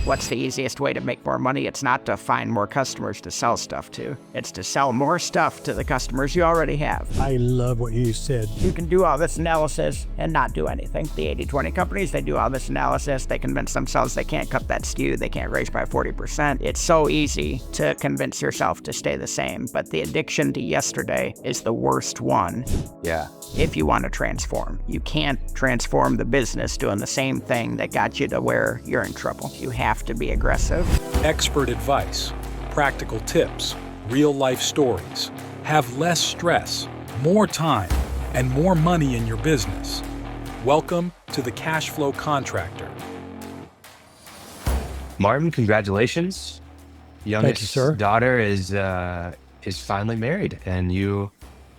What's the easiest way to make more money? It's not to find more customers to sell stuff to. It's to sell more stuff to the customers you already have. I love what you said. You can do all this analysis and not do anything. The 80-20 companies, they do all this analysis. They convince themselves they can't cut that SKU. They can't raise by 40%. It's so easy to convince yourself to stay the same. But the addiction to yesterday is the worst one. Yeah. If you want to transform, you can't transform the business doing the same thing that got you to where you're in trouble. You have to be aggressive. Expert advice, practical tips, real-life stories. Have less stress, more time, and more money in your business. Welcome to the Cash Flow Contractor. Martin, congratulations. Thank you, sir. Daughter is finally married, and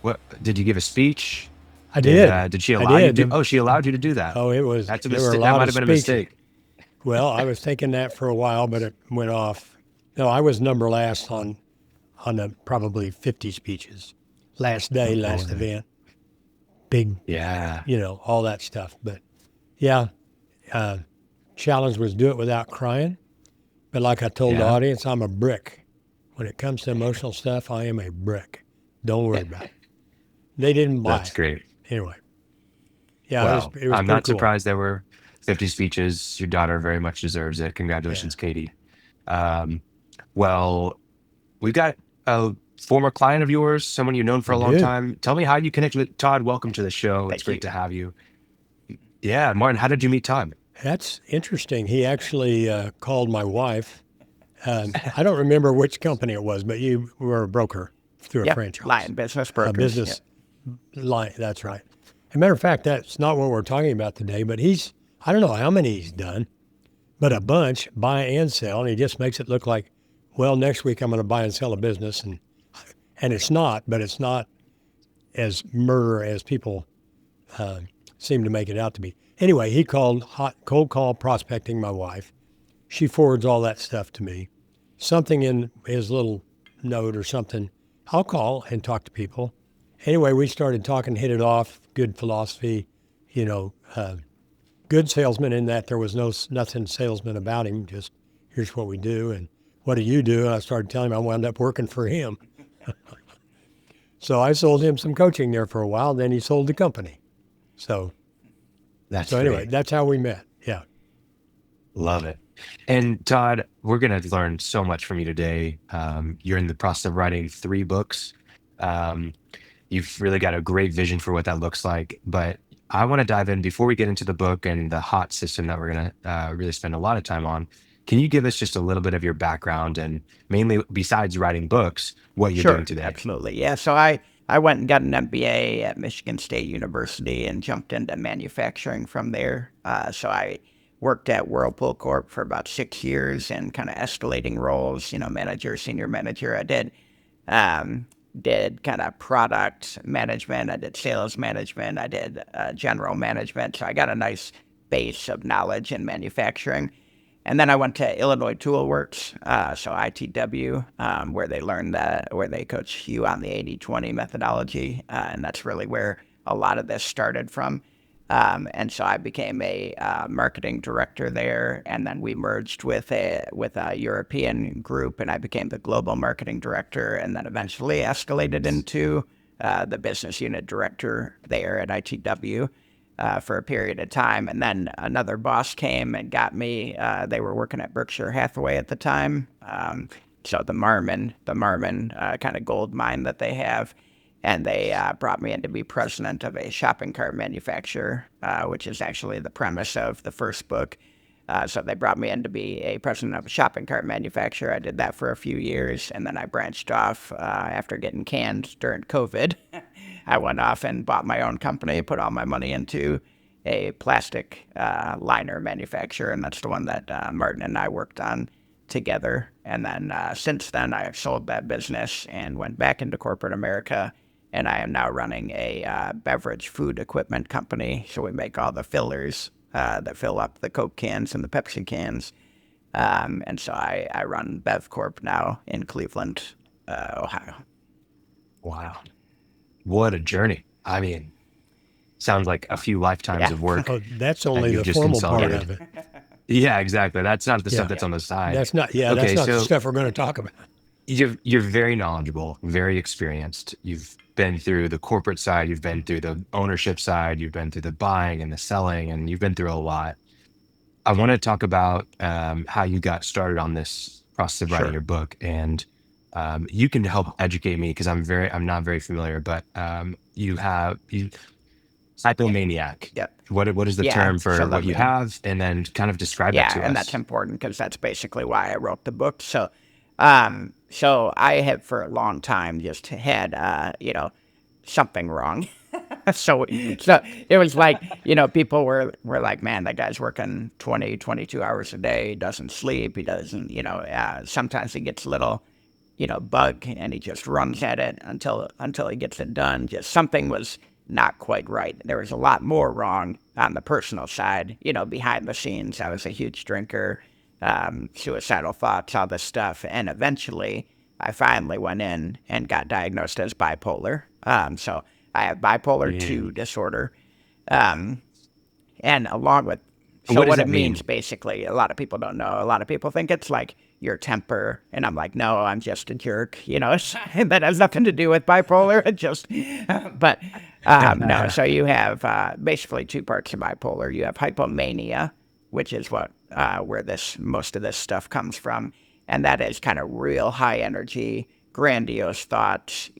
what did you give a speech? I did. Did she allow you to? Oh, she allowed you to do that. Oh, it was. That's a there mistake. were a That lot might of have been a speeches. mistake. Well, I was thinking that for a while, but it went off. No, I was number last on the probably 50 speeches. Last day, last event. Big, Yeah. all that stuff. But yeah, challenge was do it without crying. But like I told the audience, I'm a brick. When it comes to emotional stuff, I am a brick. Don't worry about it. They didn't buy That's it. great. Anyway. Yeah, Well, it was I'm not pretty cool. surprised there were 50 speeches. Your daughter very much deserves it. Congratulations, Katie. Well, we've got a former client of yours, someone you've known for a long time. Tell me how you connected with Todd. Welcome to the show. It's great to have you. Yeah, Martin, how did you meet Todd? That's interesting. He actually called my wife. I don't remember which company it was, but you were a broker through a franchise. Lion Business Brokers. Business line, that's right. As a matter of fact, that's not what we're talking about today, but I don't know how many he's done, but a bunch, buy and sell, and he just makes it look like, well, next week I'm going to buy and sell a business, and it's not, but it's not as murder as people seem to make it out to be. Anyway, he called cold call prospecting my wife. She forwards all that stuff to me. Something in his little note or something, I'll call and talk to people. Anyway, we started talking, hit it off, good philosophy, good salesman in that there was nothing salesman about him, just here's what we do and what do you do? And I started telling him I wound up working for him. So I sold him some coaching there for a while, then he sold the company. So anyway, great. that's how we met. Yeah. Love it. And Todd, we're going to learn so much from you today. You're in the process of writing 3 books. You've really got a great vision for what that looks like. But I want to dive in before we get into the book and the HOT system that we're going to really spend a lot of time on. Can you give us just a little bit of your background and mainly, besides writing books, what you're doing today? Absolutely. Yeah. So I went and got an MBA at Michigan State University and jumped into manufacturing from there. So I worked at Whirlpool Corp for about 6 years and kind of escalating roles, manager, senior manager. I did kind of product management. I did sales management. I did general management. So I got a nice base of knowledge in manufacturing. And then I went to Illinois Tool Works, so ITW, where they coach you on the 80-20 methodology. And that's really where a lot of this started from. And so I became a marketing director there, and then we merged with a European group, and I became the global marketing director, and then eventually escalated into the business unit director there at ITW for a period of time. And then another boss came and got me. They were working at Berkshire Hathaway at the time, so the Marmon kind of gold mine that they have. And they brought me in to be president of a shopping cart manufacturer, which is actually the premise of the first book. So they brought me in to be a president of a shopping cart manufacturer. I did that for a few years, and then I branched off after getting canned during COVID. I went off and bought my own company, put all my money into a plastic liner manufacturer, and that's the one that Martin and I worked on together. And then since then, I have sold that business and went back into corporate America. And I am now running a beverage food equipment company. So we make all the fillers that fill up the Coke cans and the Pepsi cans. And so I run Bev Corp now in Cleveland, Ohio. Wow. What a journey. I mean, sounds like a few lifetimes of work. Oh, that's only you've the just formal part consolidated. of it. Yeah, exactly. That's not the Yeah. stuff that's on the side. That's not. Yeah, that's Okay, not the so stuff we're going to talk about. you're very knowledgeable, very experienced. You've been through the corporate side, you've been through the ownership side, you've been through the buying and the selling, and you've been through a lot. I want to talk about how you got started on this process of writing Sure. your book, and you can help educate me because I'm not very familiar. But you hypomaniac. Yep. What is the Yeah, term for what you absolutely. have, and then kind of describe that Yeah, to and that's us. important because that's basically why I wrote the book. So I have for a long time just had, something wrong. So it was like, people were like, man, that guy's working 20, 22 hours a day. He doesn't sleep. He doesn't, sometimes he gets a little, bug and he just runs at it until he gets it done. Just something was not quite right. There was a lot more wrong on the personal side, behind the scenes. I was a huge drinker, suicidal thoughts, all this stuff. And eventually I finally went in and got diagnosed as bipolar. So I have bipolar 2 disorder. Um, and along with, And so what does what it that means mean? basically, a lot of people don't know. A lot of people think it's like your temper. And I'm like, no, I'm just a jerk. That has nothing to do with bipolar. It just, but no. So you have basically 2 parts of bipolar. You have hypomania, which is where most of this stuff comes from. And that is kind of real high energy, grandiose thoughts,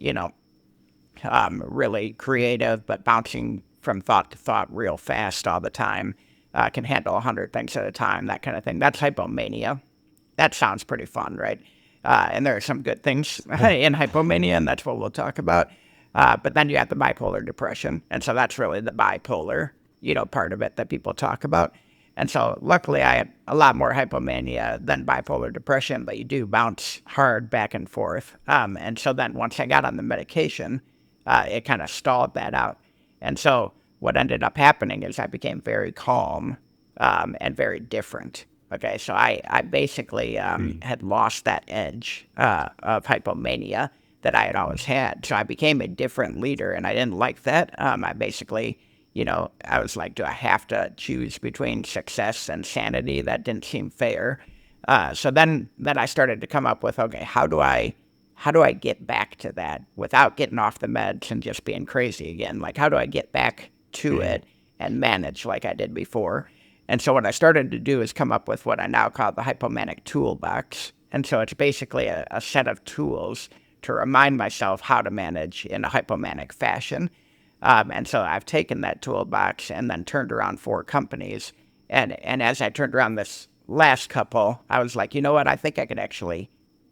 really creative, but bouncing from thought to thought real fast all the time. Can handle 100 things at a time, that kind of thing. That's hypomania. That sounds pretty fun, right? And there are some good things in hypomania, and that's what we'll talk about. But then you have the bipolar depression. And so that's really the bipolar, part of it that people talk about. And so luckily I had a lot more hypomania than bipolar depression, but you do bounce hard back and forth. And so then once I got on the medication, it kind of stalled that out. And so what ended up happening is I became very calm and very different. Okay, so I basically had lost that edge of hypomania that I had always had. So I became a different leader, and I didn't like that. I basically, I was like, do I have to choose between success and sanity? That didn't seem fair. So then I started to come up with, okay, how do I get back to that without getting off the meds and just being crazy again? Like, how do I get back to it and manage like I did before? And so what I started to do is come up with what I now call the Hypomanic Toolbox. And so it's basically a set of tools to remind myself how to manage in a hypomanic fashion. And so I've taken that toolbox and then turned around 4 companies. And as I turned around this last couple, I was like, you know what? I think I could actually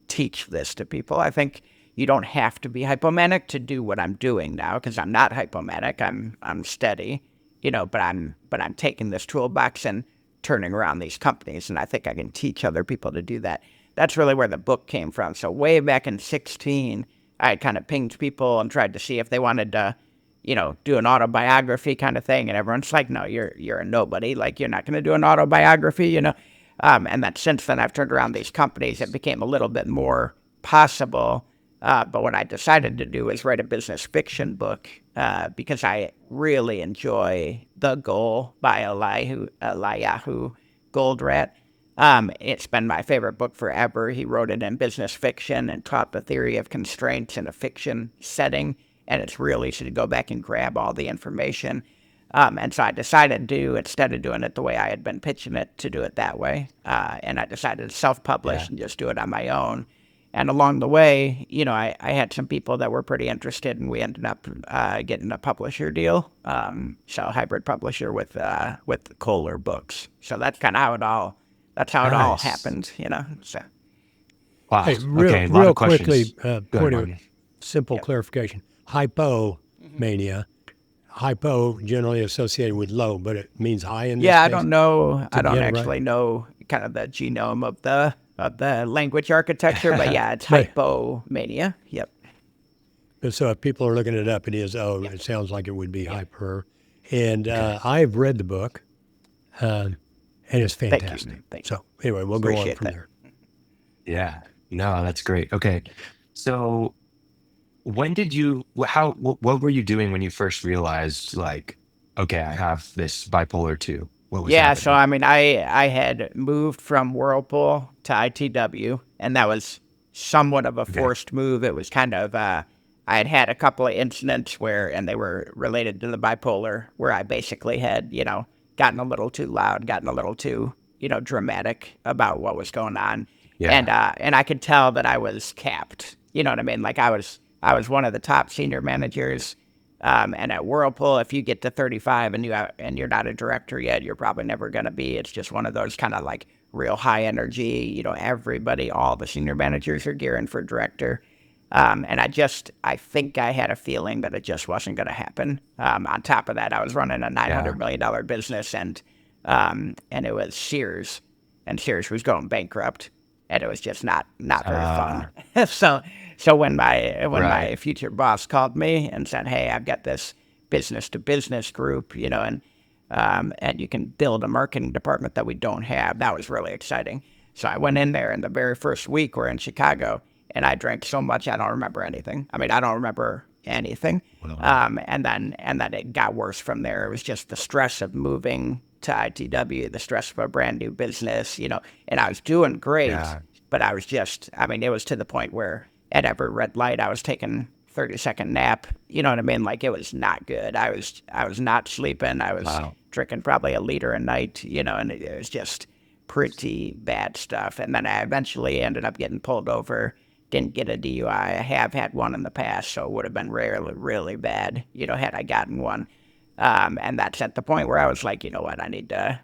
teach this to people. I think you don't have to be hypomanic to do what I'm doing now, because I'm not hypomanic. I'm steady, but I'm taking this toolbox and turning around these companies, and I think I can teach other people to do that. That's really where the book came from. So way back in 2016, I kind of pinged people and tried to see if they wanted to, do an autobiography kind of thing, and everyone's like, no, you're a nobody. Like, you're not going to do an autobiography, and then since then, I've turned around these companies. It became a little bit more possible. But what I decided to do is write a business fiction book because I really enjoy The Goal by Eliyahu Goldratt. It's been my favorite book forever. He wrote it in business fiction and taught the theory of constraints in a fiction setting. And it's real easy to go back and grab all the information. And so I decided to, instead of doing it the way I had been pitching it, to do it that way. And I decided to self-publish and just do it on my own. And along the way, I had some people that were pretty interested, and we ended up getting a publisher deal. So hybrid publisher with Kohler Books. So that's kind of how it all Nice. happened, So Wow. Hey, Okay, a lot real of quickly, questions. Go ahead, point of Martin. simple clarification. Hypomania. Hypo generally associated with low, but it means high in this yeah, I case. don't know. I don't get it right. actually know kind of the genome of the language architecture, but yeah, it's Right. hypomania. Yep. But so if people are looking it up, it sounds like it would be hyper. And I've read the book, and it's Thank you. fantastic. Thank you. So anyway, we'll go on Appreciate from that. there. Yeah. No, that's great. Okay. So when did you, what were you doing when you first realized, like, okay, I have this bipolar 2? What was Yeah, so happening? I mean, I had moved from Whirlpool to ITW, and that was somewhat of a Okay. forced move. It was kind of I had had a couple of incidents where, and they were related to the bipolar, where I basically had gotten a little too loud, gotten a little too dramatic about what was going on, Yeah. and I could tell that I was capped. You know what I mean? Like I was one of the top senior managers. And at Whirlpool, if you get to 35 and you're not a director yet, you're probably never going to be. It's just one of those kind of like real high energy. Everybody, all the senior managers are gearing for director. And I think I had a feeling that it just wasn't going to happen. On top of that, I was running a $900 Yeah. million business, and it was Sears, and Sears was going bankrupt, and it was just not very fun. So when Right. my future boss called me and said, "Hey, I've got this business to business group, and you can build a marketing department that we don't have," that was really exciting. So I went in there, and the very first week we're in Chicago, and I drank so much I don't remember anything. I mean, I don't remember anything. Wow. And then it got worse from there. It was just the stress of moving to ITW, the stress of a brand new business, and I was doing great, Yeah. but I was just, I mean, it was to the point where at every red light, I was taking 30-second nap. You know what I mean? Like, it was not good. I was not sleeping. I was Wow. drinking probably a liter a night, and it was just pretty bad stuff. And then I eventually ended up getting pulled over. Didn't get a DUI. I have had one in the past, so it would have been really, really bad, had I gotten one. And that's at the point where I was like, you know what, I need to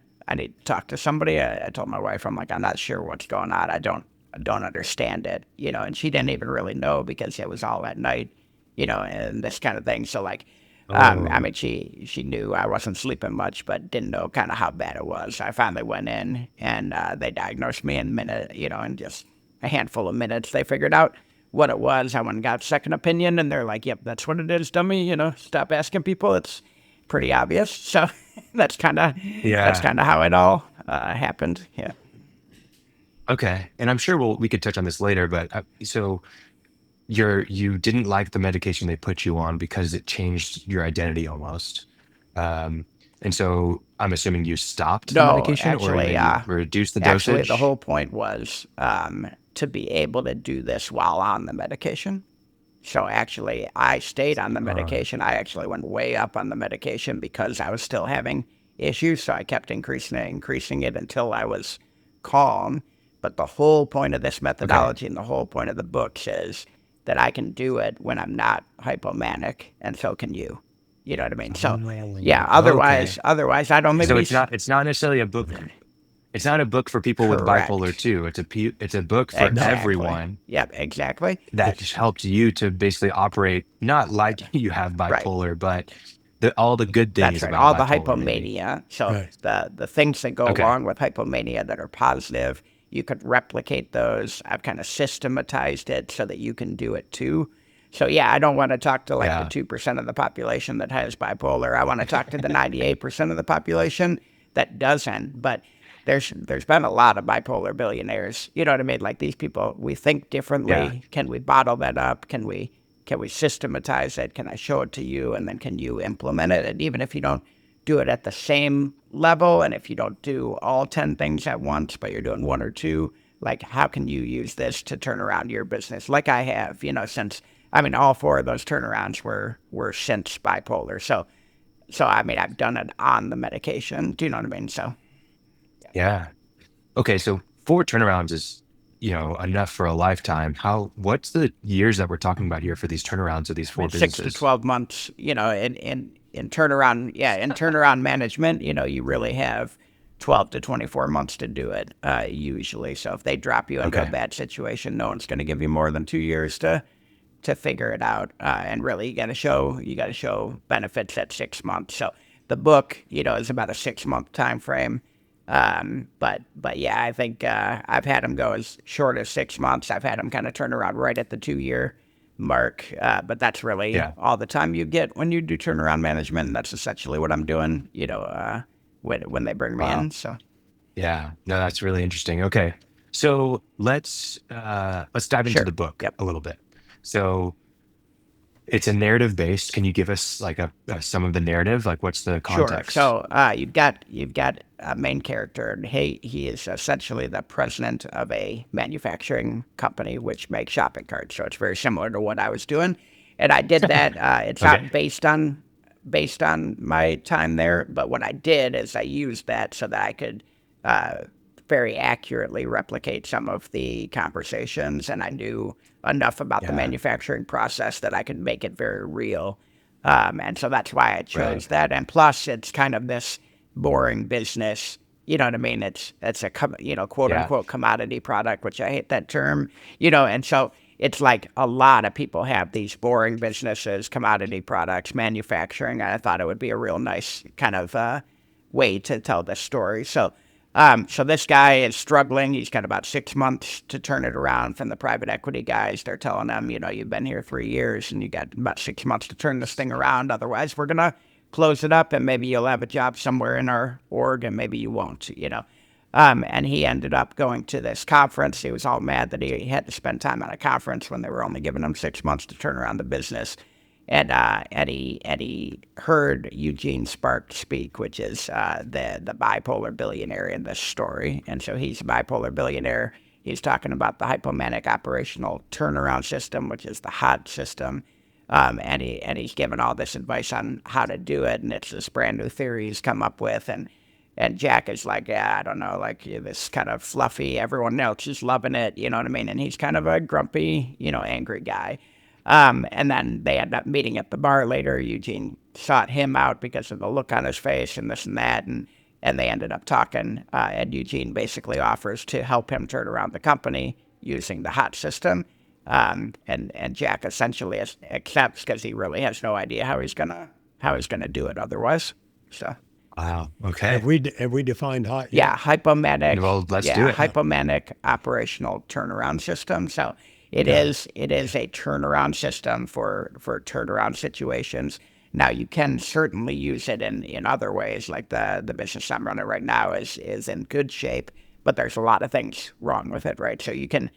talk to somebody. I told my wife, I'm like, I'm not sure what's going on. I don't understand it, and she didn't even really know because it was all at night, and this kind of thing. So like, I Oh, mean, she knew I wasn't sleeping much, but didn't know kind of how bad it was. I finally went in, and they diagnosed me in a minute, in just a handful of minutes. They figured out what it was. I went and got second opinion, and they're like, "Yep, that's what it is, dummy. Stop asking people. It's pretty obvious." So that's kind of that's yeah. kind of how it all happened. Yeah. Okay. And I'm sure we could touch on this later, but so you didn't like the medication they put you on because it changed your identity almost. Um, and so I'm assuming you stopped the No, medication, or you reduced the actually, the dosage. whole point was to be able to do this while on the medication. So actually, I stayed on the Uh, medication. I actually went way up on the medication because I was still having issues. So I kept increasing it until I was calm. But the whole point of this okay. methodology and the whole point of the book says that I can do it when I'm not hypomanic, and so can you. You know what I mean? So yeah. Okay. Otherwise, I'd only So be it's not necessarily a book. It's not a book for people with bipolar correct. too. It's a book for Exactly. everyone Yep. Exactly. that just helped you to basically operate not like you have Right. bipolar, but all the good That's things right. about All the bipolar, maybe. hypomania. So Right. the things that go Okay. along with hypomania that are positive, you could replicate those. I've kind of systematized it so that you can do it too. So yeah, I don't want to talk to like the Yeah. 2% of the population that has bipolar. I want to talk to the 98% of the population that doesn't. But there's been a lot of bipolar billionaires. You know what I mean? Like, these people, we think Yeah. differently. Can we bottle that up? Can we systematize it? Can I show it to you? And then can you implement it? And even if you don't do it at the same level, and if you don't do all 10 things at once, but you're doing one or two, like, how can you use this to turn around your business? Like I have, since, I mean, all four of those turnarounds were since bipolar. So I mean, I've done it on the medication. Do you know what I mean? So Yeah. Okay. So 4 turnarounds is, enough for a lifetime. What's the years that we're talking about here for these turnarounds of these I four mean, 6 to businesses? 12 months, in turnaround, yeah, in turnaround management, you really have 12 to 24 months to do it, usually. So if they drop you into a Okay. bad situation, no one's going to give you more than 2 years to figure it out. And really, you got to show benefits at 6 months. So the book, is about a 6 month time frame. But yeah, I think I've had them go as short as 6 months. I've had them kind of turn around right at the 2 year mark. But that's really Yeah. all the time you get when you do turnaround management. And that's essentially what I'm doing, when they bring me Wow. in. So Yeah. No, that's really interesting. Okay. So let's dive into sure. the book Yep. a little bit. So it's a narrative based. Can you give us like some of the narrative? Like what's the Sure. context? So you've got a main character, and he is essentially the president of a manufacturing company which makes shopping carts. So it's very similar to what I was doing, and I did that. It's Okay. not based on my time there, but what I did is I used that so that I could very accurately replicate some of the conversations, and I knew enough about the Yeah. manufacturing process that I could make it very real. And so that's why I chose Right. that. And plus, it's kind of this boring business. You know what I mean? It's a quote Yeah. unquote commodity product, which I hate that term. And so it's like a lot of people have these boring businesses, commodity products, manufacturing. And I thought it would be a real nice kind of way to tell this story. So this guy is struggling. He's got about 6 months to turn it around from the private equity guys. They're telling him, you've been here 3 years and you got about 6 months to turn this thing around. Otherwise, we're going to close it up and maybe you'll have a job somewhere in our org and maybe you won't. And he ended up going to this conference. He was all mad that he had to spend time at a conference when they were only giving him 6 months to turn around the business. And he heard Eugene Sparks speak, which is the bipolar billionaire in this story. And so he's a bipolar billionaire. He's talking about the Hypomanic Operational Turnaround system, which is the HOT system. And he's given all this advice on how to do it, and it's this brand new theory he's come up with. And Jack is like, yeah, I don't know, like this kind of fluffy, everyone else is loving it, you know what I mean? And he's kind of a grumpy, angry guy. And then they end up meeting at the bar later. Eugene sought him out because of the look on his face and this and that. And they ended up talking. And Eugene basically offers to help him turn around the company using the HOT system. And Jack essentially accepts because he really has no idea how he's gonna do it otherwise. So Wow. Okay. Have we defined hot yet? yeah, hypomanic. Well, let's yeah, do it. Hypomanic operational turnaround system. So it is a turnaround system for turnaround situations. Now you can certainly use it in other ways, like the business I'm running right now is in good shape, but there's a lot of things wrong with it, right? So you can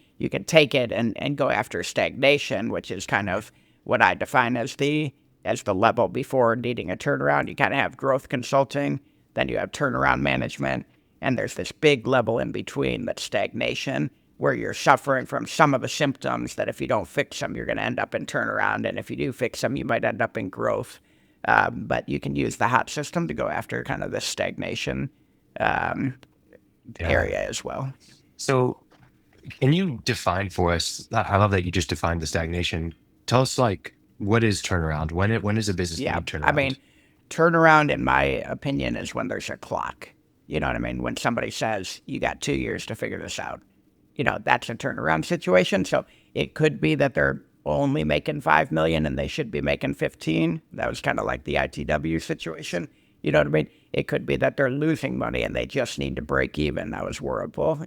take it and go after stagnation, which is kind of what I define as the level before needing a turnaround. You kind of have growth consulting, then you have turnaround management, and there's this big level in between that's stagnation, where you're suffering from some of the symptoms that if you don't fix them, you're going to end up in turnaround. And if you do fix them, you might end up in growth. But you can use the HOT system to go after kind of this stagnation area as well. So can you define for us, I love that you just defined the stagnation. Tell us like, what is turnaround? When is a business need turnaround? I mean, turnaround, in my opinion, is when there's a clock. You know what I mean? When somebody says, you got 2 years to figure this out. That's a turnaround situation. So it could be that they're only making 5 million and they should be making 15. That was kind of like the ITW situation. You know what I mean? It could be that they're losing money and they just need to break even. That was horrible.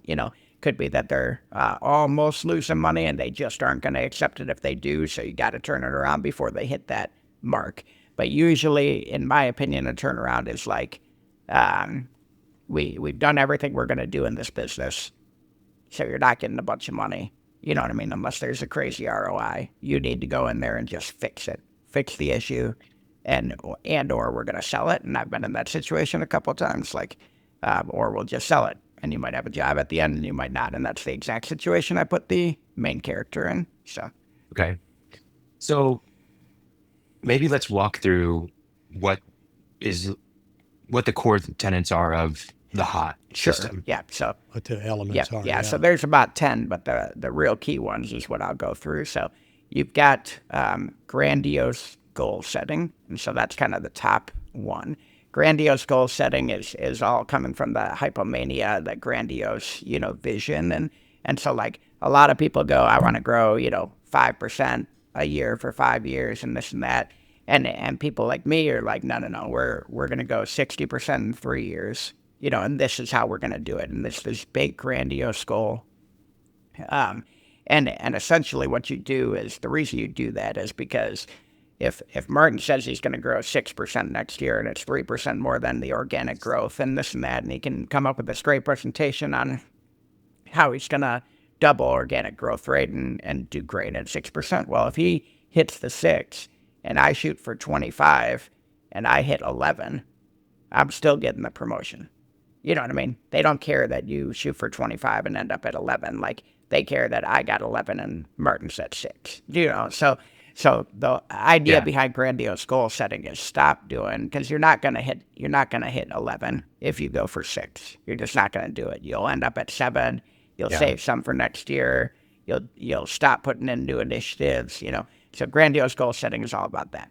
Could be that they're almost losing money and they just aren't going to accept it if they do. So you got to turn it around before they hit that mark. But usually, in my opinion, a turnaround is like, we've done everything we're going to do in this business. So you're not getting a bunch of money, you know what I mean? Unless there's a crazy ROI, you need to go in there and just fix it, fix the issue, or we're going to sell it. And I've been in that situation a couple of times, or we'll just sell it. And you might have a job at the end and you might not. And that's the exact situation I put the main character in. So, okay. So maybe let's walk through what the core tenets are of the HOT system. Yeah. So What the elements are. yeah. So there's about 10, but the real key ones is what I'll go through. So you've got grandiose goal setting. And so that's kind of the top one. Grandiose goal setting is all coming from the hypomania, the grandiose, vision. And so like a lot of people go, I want to grow, 5% a year for 5 years and this and that. And people like me are like, no, we're going to go 60% in 3 years, and this is how we're going to do it. And this big grandiose goal. And essentially what you do is, the reason you do that is because if Martin says he's going to grow 6% next year and it's 3% more than the organic growth and this and that, and he can come up with a straight presentation on how he's going to double organic growth rate and do great at 6%. Well, if he hits the 6, and I shoot for 25 and I hit 11, I'm still getting the promotion. You know what I mean? They don't care that you shoot for 25 and end up at 11. Like, they care that I got 11 and Martin's at 6. You know, so the idea behind grandiose goal setting is stop doing, because you're not gonna hit 11 if you go for 6. You're just not gonna do it. You'll end up at 7. You'll save some for next year. You'll stop putting in new initiatives. You know, so grandiose goal setting is all about that.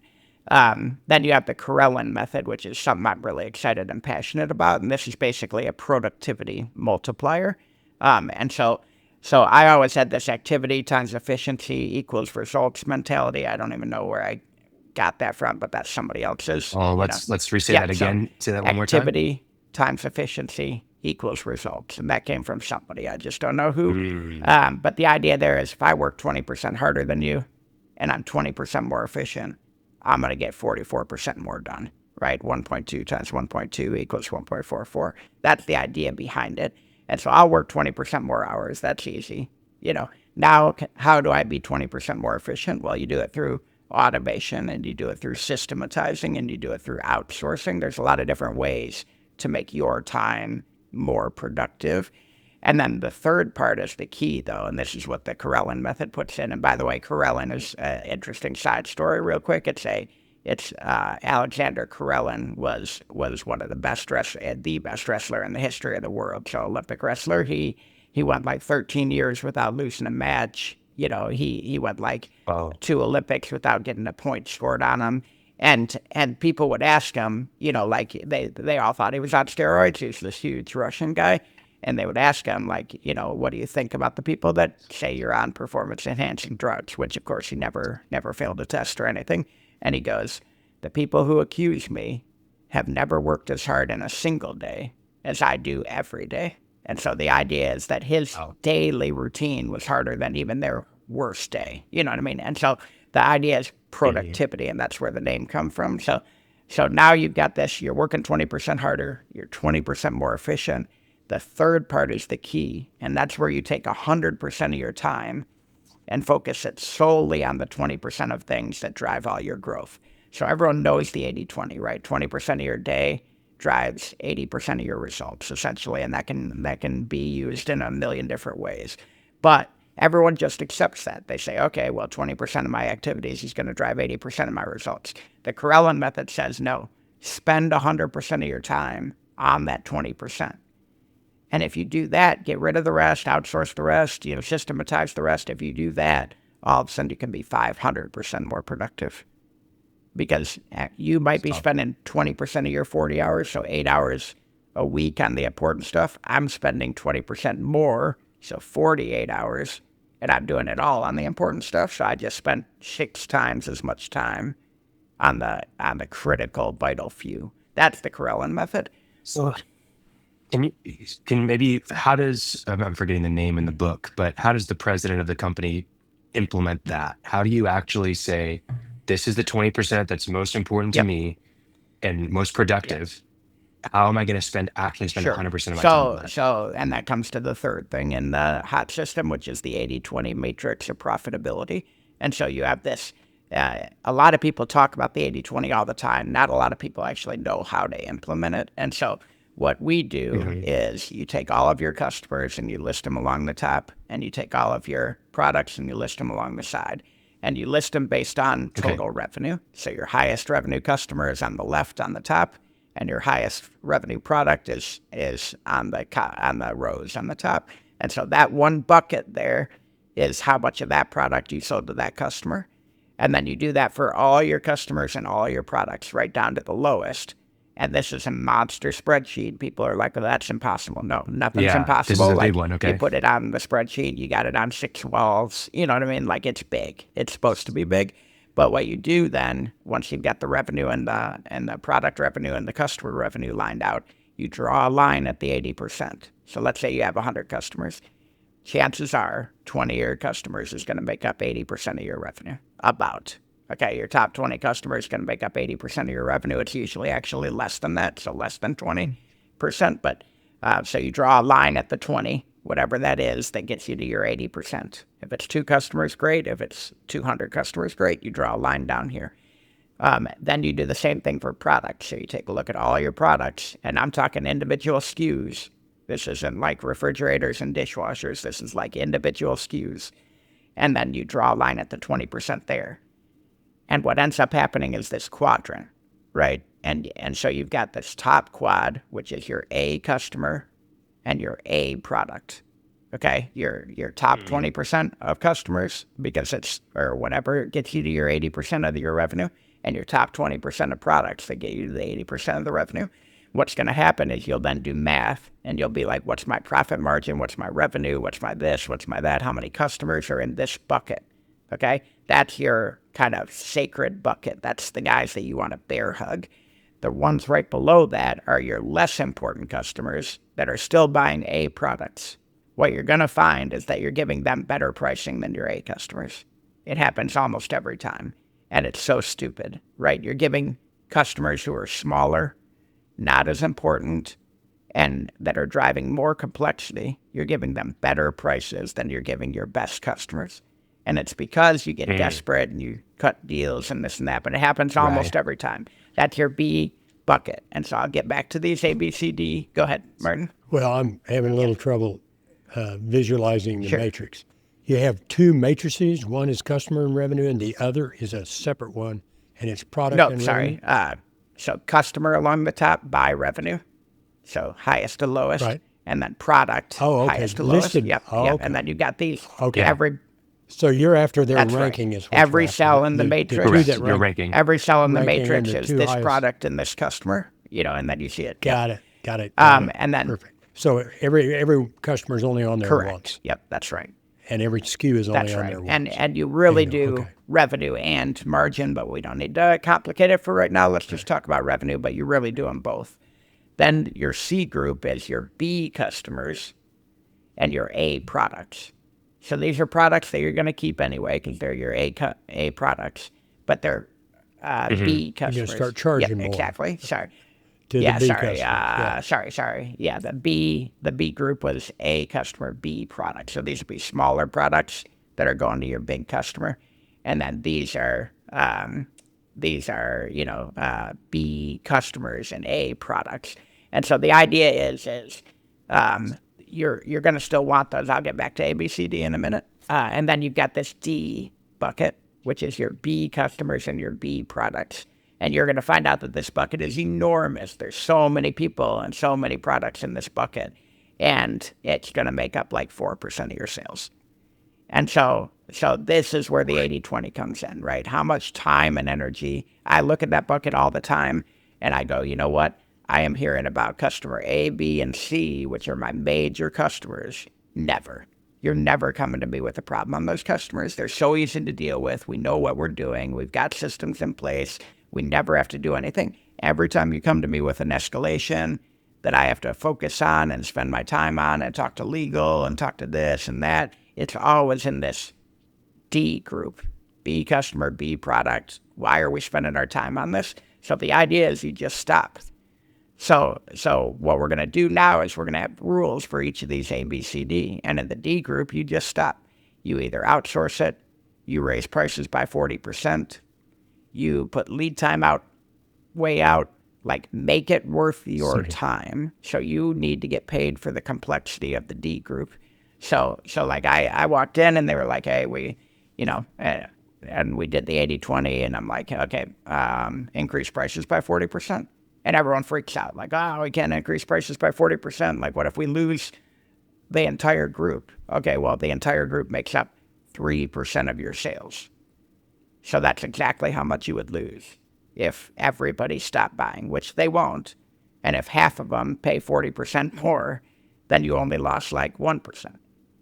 Then you have the Karelin method, which is something I'm really excited and passionate about, and this is basically a productivity multiplier. And so I always had this activity times efficiency equals results mentality. I don't even know where I got that from, but that's somebody else's. Oh, let's re-say that again. Say that one more time. Activity times efficiency equals results, and that came from somebody. I just don't know who. But the idea there is, if I work 20% harder than you, and I'm 20% more efficient, I'm going to get 44% more done, right? 1.2 times 1.2 equals 1.44. That's the idea behind it. And so I'll work 20% more hours. That's easy. You know, now how do I be 20% more efficient? Well, you do it through automation, and you do it through systematizing, and you do it through outsourcing. There's a lot of different ways to make your time more productive. And then the third part is the key, though, and this is what the Karelin method puts in. And by the way, Karelin is an interesting side story real quick. It's Alexander Karelin was one of the best wrestler in the history of the world. So Olympic wrestler, he went like 13 years without losing a match. You know, he went like 2 Olympics without getting a point scored on him. And people would ask him, you know, like they all thought he was on steroids. He was this huge Russian guy. And they would ask him, like, you know, what do you think about the people that say you're on performance-enhancing drugs, which, of course, he never failed a test or anything. And he goes, the people who accuse me have never worked as hard in a single day as I do every day. And so the idea is that his daily routine was harder than even their worst day. You know what I mean? And so the idea is productivity, and that's where the name comes from. So now you've got this, you're working 20% harder, you're 20% more efficient. The third part is the key, and that's where you take 100% of your time and focus it solely on the 20% of things that drive all your growth. So everyone knows the 80-20, right? 20% of your day drives 80% of your results, essentially, and that can be used in a million different ways. But everyone just accepts that. They say, okay, well, 20% of my activities is going to drive 80% of my results. The Karelin method says, no, spend 100% of your time on that 20%. And if you do that, get rid of the rest, outsource the rest, you know, systematize the rest. If you do that, all of a sudden you can be 500% more productive. Because you might be spending 20% of your 40 hours, so 8 hours a week on the important stuff. I'm spending 20% more, so 48 hours, and I'm doing it all on the important stuff. So I just spent 6 times as much time on the critical, vital few. That's the Karelin method. So can maybe, how does, I'm forgetting the name in the book, but how does the president of the company implement that? How do you actually say, this is the 20% that's most important to me and most productive? How am I going to actually spend 100% of my time on that? So, and that comes to the third thing in the HOT system, which is the 80-20 Matrix of Profitability. And so you have this, a lot of people talk about the 80-20 all the time. Not a lot of people actually know how to implement it. And so what we do is you take all of your customers and you list them along the top, and you take all of your products and you list them along the side, and you list them based on total revenue. So your highest revenue customer is on the left on the top, and your highest revenue product is on the rows on the top. And so that one bucket there is how much of that product you sold to that customer. And then you do that for all your customers and all your products right down to the lowest. And this is a monster spreadsheet. People are like, well, that's impossible. No, nothing's impossible. This is a like, big one, okay. You put it on the spreadsheet, you got it on 6 walls. You know what I mean? Like, it's big. It's supposed to be big. But what you do then, once you've got the revenue and the product revenue and the customer revenue lined out, you draw a line at the 80%. So let's say you have 100 customers. Chances are 20 of your customers is going to make up 80% of your revenue. About. Okay, your top 20 customers can make up 80% of your revenue. It's usually actually less than that, so less than 20%. But so you draw a line at the 20, whatever that is, that gets you to your 80%. If it's 2 customers, great. If it's 200 customers, great. You draw a line down here. Then you do the same thing for products. So you take a look at all your products, and I'm talking individual SKUs. This isn't like refrigerators and dishwashers. This is like individual SKUs. And then you draw a line at the 20% there. And what ends up happening is this quadrant, right? And so you've got this top quad, which is your A customer and your A product. Okay, your top 20% of customers, because it's, or whatever gets you to your 80% of your revenue, and your top 20% of products that get you to the 80% of the revenue. What's going to happen is you'll then do math, and you'll be like, what's my profit margin? What's my revenue? What's my this? What's my that? How many customers are in this bucket? Okay, that's your kind of sacred bucket. That's the guys that you want to bear hug. The ones right below that are your less important customers that are still buying A products. What you're going to find is that you're giving them better pricing than your A customers. It happens almost every time. And it's so stupid, right? You're giving customers who are smaller, not as important, and that are driving more complexity, you're giving them better prices than you're giving your best customers. And it's because you get desperate and you cut deals and this and that, but it happens almost every time. That's your B bucket. And so I'll get back to these A, B, C, D. Go ahead, Martin. Well, I'm having a little trouble visualizing the matrix. You have two matrices. One is customer and revenue, and the other is a separate one, and it's product and revenue. So customer along the top by revenue. So highest to lowest. Right. And then product, highest to lowest. Yep. Okay. And then you got these. Okay. So you're after their That's ranking right. is what every you're cell after. in the matrix. Correct. Your ranking. Every cell in the Ranking matrix in the is two this highest. product and this customer, and then you see it. Got it. And then Perfect. So every customer is only on there correct. once, Yep, that's right. and every SKU is only That's on right. there once. And you really Bingo. do Okay. revenue and margin, but we don't need to complicate it for right now. Let's just talk about revenue, but you really do them both. Then your C group is your B customers and your A products. So these are products that you're going to keep anyway because they're your A products, but they're B customers. You're gonna start charging more. Exactly. Sorry. To the B customers. Sorry. Yeah, the B group was A customer, B product. So these would be smaller products that are going to your big customer, and then these are B customers and A products. And so the idea is you're going to still want those. I'll get back to A, B, C, D in a minute. And then you've got this D bucket, which is your B customers and your B products. And you're going to find out that this bucket is enormous. There's so many people and so many products in this bucket. And it's going to make up like 4% of your sales. And so this is where the 80-20 comes in, right? How much time and energy. I look at that bucket all the time and I go, you know what? I am hearing about customer A, B, and C, which are my major customers. Never. You're never coming to me with a problem on those customers. They're so easy to deal with. We know what we're doing. We've got systems in place. We never have to do anything. Every time you come to me with an escalation that I have to focus on and spend my time on and talk to legal and talk to this and that, it's always in this D group. B customer, B product. Why are we spending our time on this? So the idea is you just stop. So what we're going to do now is we're going to have rules for each of these A, B, C, D. And in the D group, you just stop. You either outsource it, you raise prices by 40%, you put lead time way out, like make it worth your time. So you need to get paid for the complexity of the D group. So like I walked in and they were like, hey, and we did the 80-20 and I'm like, okay, increase prices by 40%. And everyone freaks out, like, oh, we can't increase prices by 40%. Like, what if we lose the entire group? Okay, well, the entire group makes up 3% of your sales. So that's exactly how much you would lose if everybody stopped buying, which they won't. And if half of them pay 40% more, then you only lost like 1%.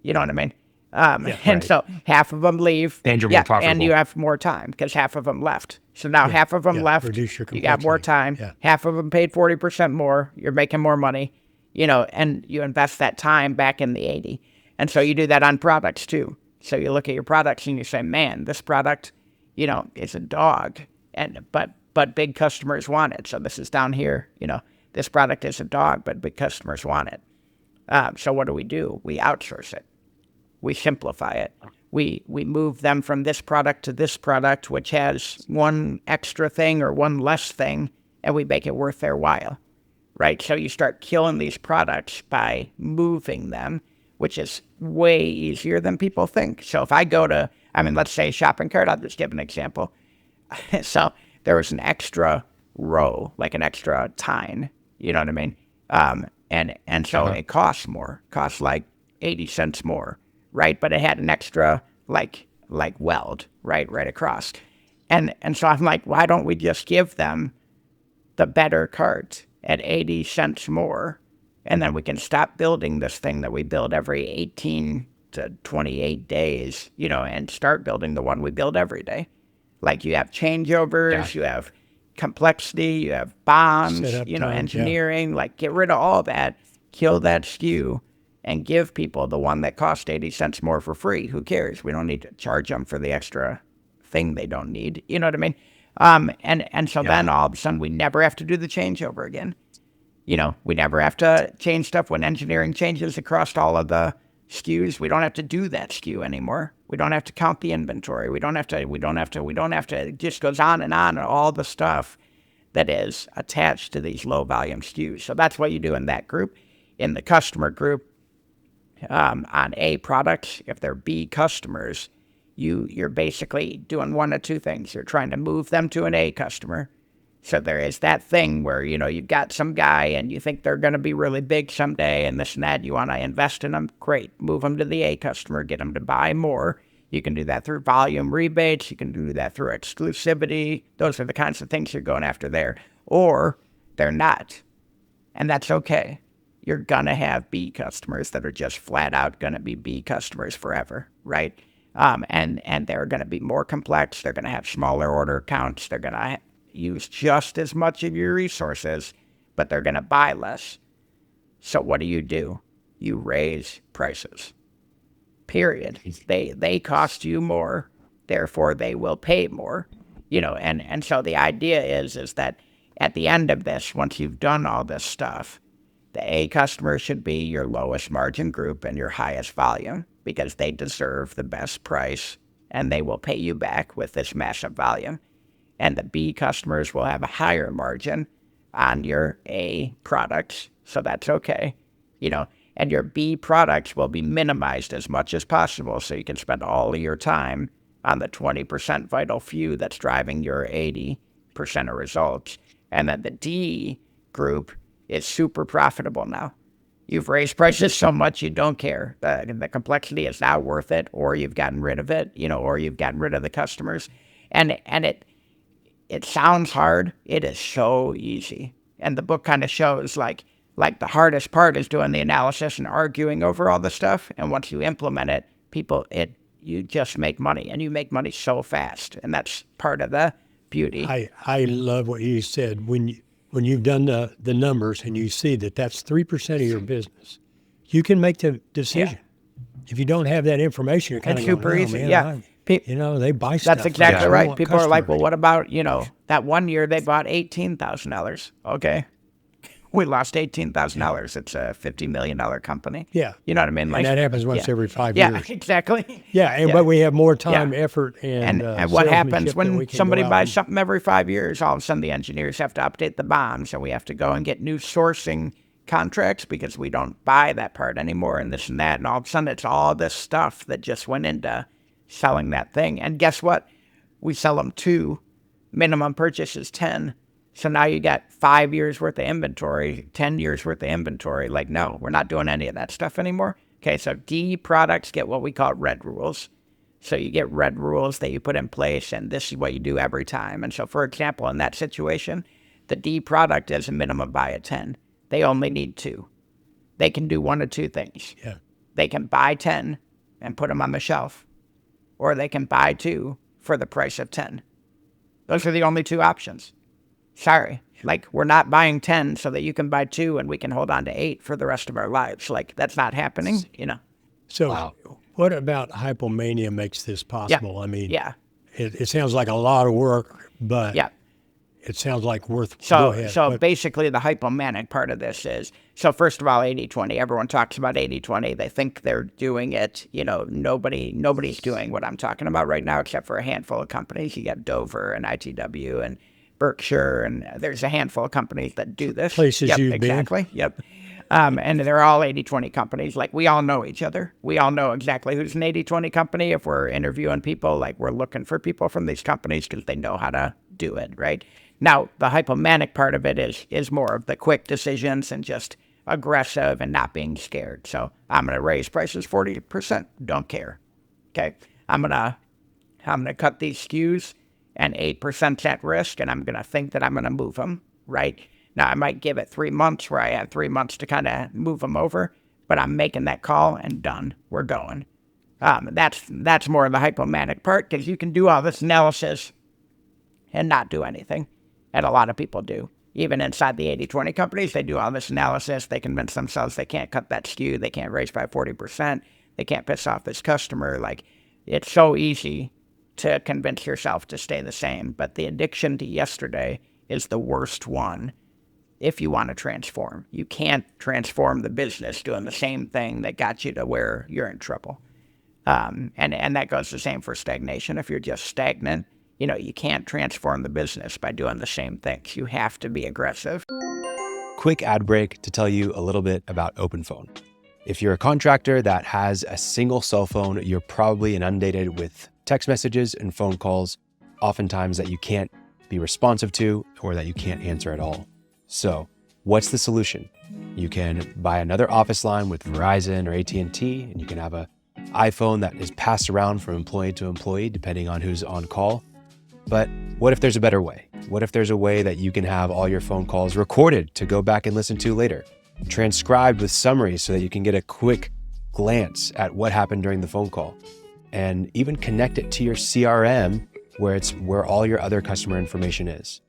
You know what I mean? And so half of them leave. And you're more profitable. And you have more time because half of them left. So now half of them left. Reduce your you got more time. Yeah. Half of them paid 40% more. You're making more money, and you invest that time back in the 80. And so you do that on products too. So you look at your products and you say, man, this product, is a dog. But big customers want it. So this is down here, this product is a dog, but big customers want it. So what do? We outsource it. We simplify it. We move them from this product to this product, which has one extra thing or one less thing, and we make it worth their while, right? So you start killing these products by moving them, which is way easier than people think. So if I go to, let's say shopping cart, I'll just give an example. So there was an extra row, like an extra tine, you know what I mean? And so it costs more, costs like 80 cents more, right? But it had an extra like weld, right across. And so I'm like, why don't we just give them the better cart at 80 cents more? And then we can stop building this thing that we build every 18 to 28 days, and start building the one we build every day. Like you have changeovers, you have complexity, you have bombs, engineering, like get rid of all that, kill that SKU, and give people the one that cost 80 cents more for free. Who cares? We don't need to charge them for the extra thing they don't need. You know what I mean? And so then all of a sudden we never have to do the changeover again. We never have to change stuff when engineering changes across all of the SKUs. We don't have to do that SKU anymore. We don't have to count the inventory. We don't have to, it just goes on and all the stuff that is attached to these low volume SKUs. So that's what you do in that group. In the customer group, on A products, if they're B customers, you're basically doing one of two things. You're trying to move them to an A customer. So there is that thing where, you've got some guy and you think they're going to be really big someday and this and that. You want to invest in them. Great. Move them to the A customer. Get them to buy more. You can do that through volume rebates. You can do that through exclusivity. Those are the kinds of things you're going after there. Or they're not. And that's okay. You're going to have B customers that are just flat out going to be B customers forever, right? And they're going to be more complex. They're going to have smaller order counts. They're going to use just as much of your resources, but they're going to buy less. So what do? You raise prices. Period. They cost you more, therefore they will pay more. And so the idea is that at the end of this, once you've done all this stuff, the A customer should be your lowest margin group and your highest volume because they deserve the best price and they will pay you back with this massive volume. And the B customers will have a higher margin on your A products, so that's okay, and your B products will be minimized as much as possible so you can spend all of your time on the 20% vital few that's driving your 80% of results. And then the D group is super profitable now. You've raised prices so much you don't care. The complexity is not worth it, or you've gotten rid of it, or you've gotten rid of the customers. And it sounds hard. It is so easy. And the book kind of shows like the hardest part is doing the analysis and arguing over all the stuff. And once you implement it, you just make money, and you make money so fast. And that's part of the beauty. I love what you said. When you've done the numbers and you see that that's 3% of your business, you can make the decision. Yeah. If you don't have that information, you're kind of super easy. Man, they buy stuff. That's exactly right. People are like, well, what about, that one year they bought $18,000. Okay. We lost $18,000. It's a $50 million company. Yeah. You know what I mean? Like, and that happens once every 5 years. Yeah, exactly. Yeah, but we have more time, effort, and what happens when somebody buys something every 5 years? All of a sudden the engineers have to update the BOM, so we have to go and get new sourcing contracts because we don't buy that part anymore and this and that. And all of a sudden it's all this stuff that just went into selling that thing. And guess what? We sell them 2. Minimum purchase is 10. So now you got 5 years worth of inventory, 10 years worth of inventory. Like, no, we're not doing any of that stuff anymore. Okay, so D products get what we call red rules. So you get red rules that you put in place, and this is what you do every time. And so, for example, in that situation, the D product is a minimum buy of 10. They only need 2. They can do one of two things. Yeah. They can buy 10 and put them on the shelf, or they can buy 2 for the price of 10. Those are the only 2 options. Sorry, like, we're not buying 10 so that you can buy 2 and we can hold on to 8 for the rest of our lives. Like, that's not happening, So what about hypomania makes this possible? Yeah. I mean, it sounds like a lot of work, but it sounds like worth. Go So, ahead. so basically the hypomanic part of this is, so first of all, 80-20, everyone talks about 80-20. They think they're doing it. Nobody's doing what I'm talking about right now, except for a handful of companies. You got Dover and ITW and Berkshire, and there's a handful of companies that do this. Places yep, you've exactly. Yep. And they're all 80-20 companies. Like, we all know each other. We all know exactly who's an 80-20 company. If we're interviewing people, like, we're looking for people from these companies because they know how to do it, right? Now, the hypomanic part of it is more of the quick decisions and just aggressive and not being scared. So I'm going to raise prices 40%. Don't care. Okay. I'm going to cut these SKUs and 8% at risk, and I'm going to think that I'm going to move them, right? Now, I might give it 3 months where I have 3 months to kind of move them over, but I'm making that call and done. We're going. That's more of the hypomanic part, because you can do all this analysis and not do anything. And a lot of people do. Even inside the 80-20 companies, they do all this analysis. They convince themselves they can't cut that SKU. They can't raise by 40%. They can't piss off this customer. Like, it's so easy to convince yourself to stay the same. But the addiction to yesterday is the worst one if you want to transform. You can't transform the business doing the same thing that got you to where you're in trouble. And that goes the same for stagnation. If you're just stagnant, you can't transform the business by doing the same things. You have to be aggressive. Quick ad break to tell you a little bit about OpenPhone. If you're a contractor that has a single cell phone, you're probably inundated with text messages and phone calls, oftentimes that you can't be responsive to or that you can't answer at all. So what's the solution? You can buy another office line with Verizon or AT&T, and you can have an iPhone that is passed around from employee to employee, depending on who's on call. But what if there's a better way? What if there's a way that you can have all your phone calls recorded to go back and listen to later, transcribed with summaries so that you can get a quick glance at what happened during the phone call, and even connect it to your CRM where all your other customer information is?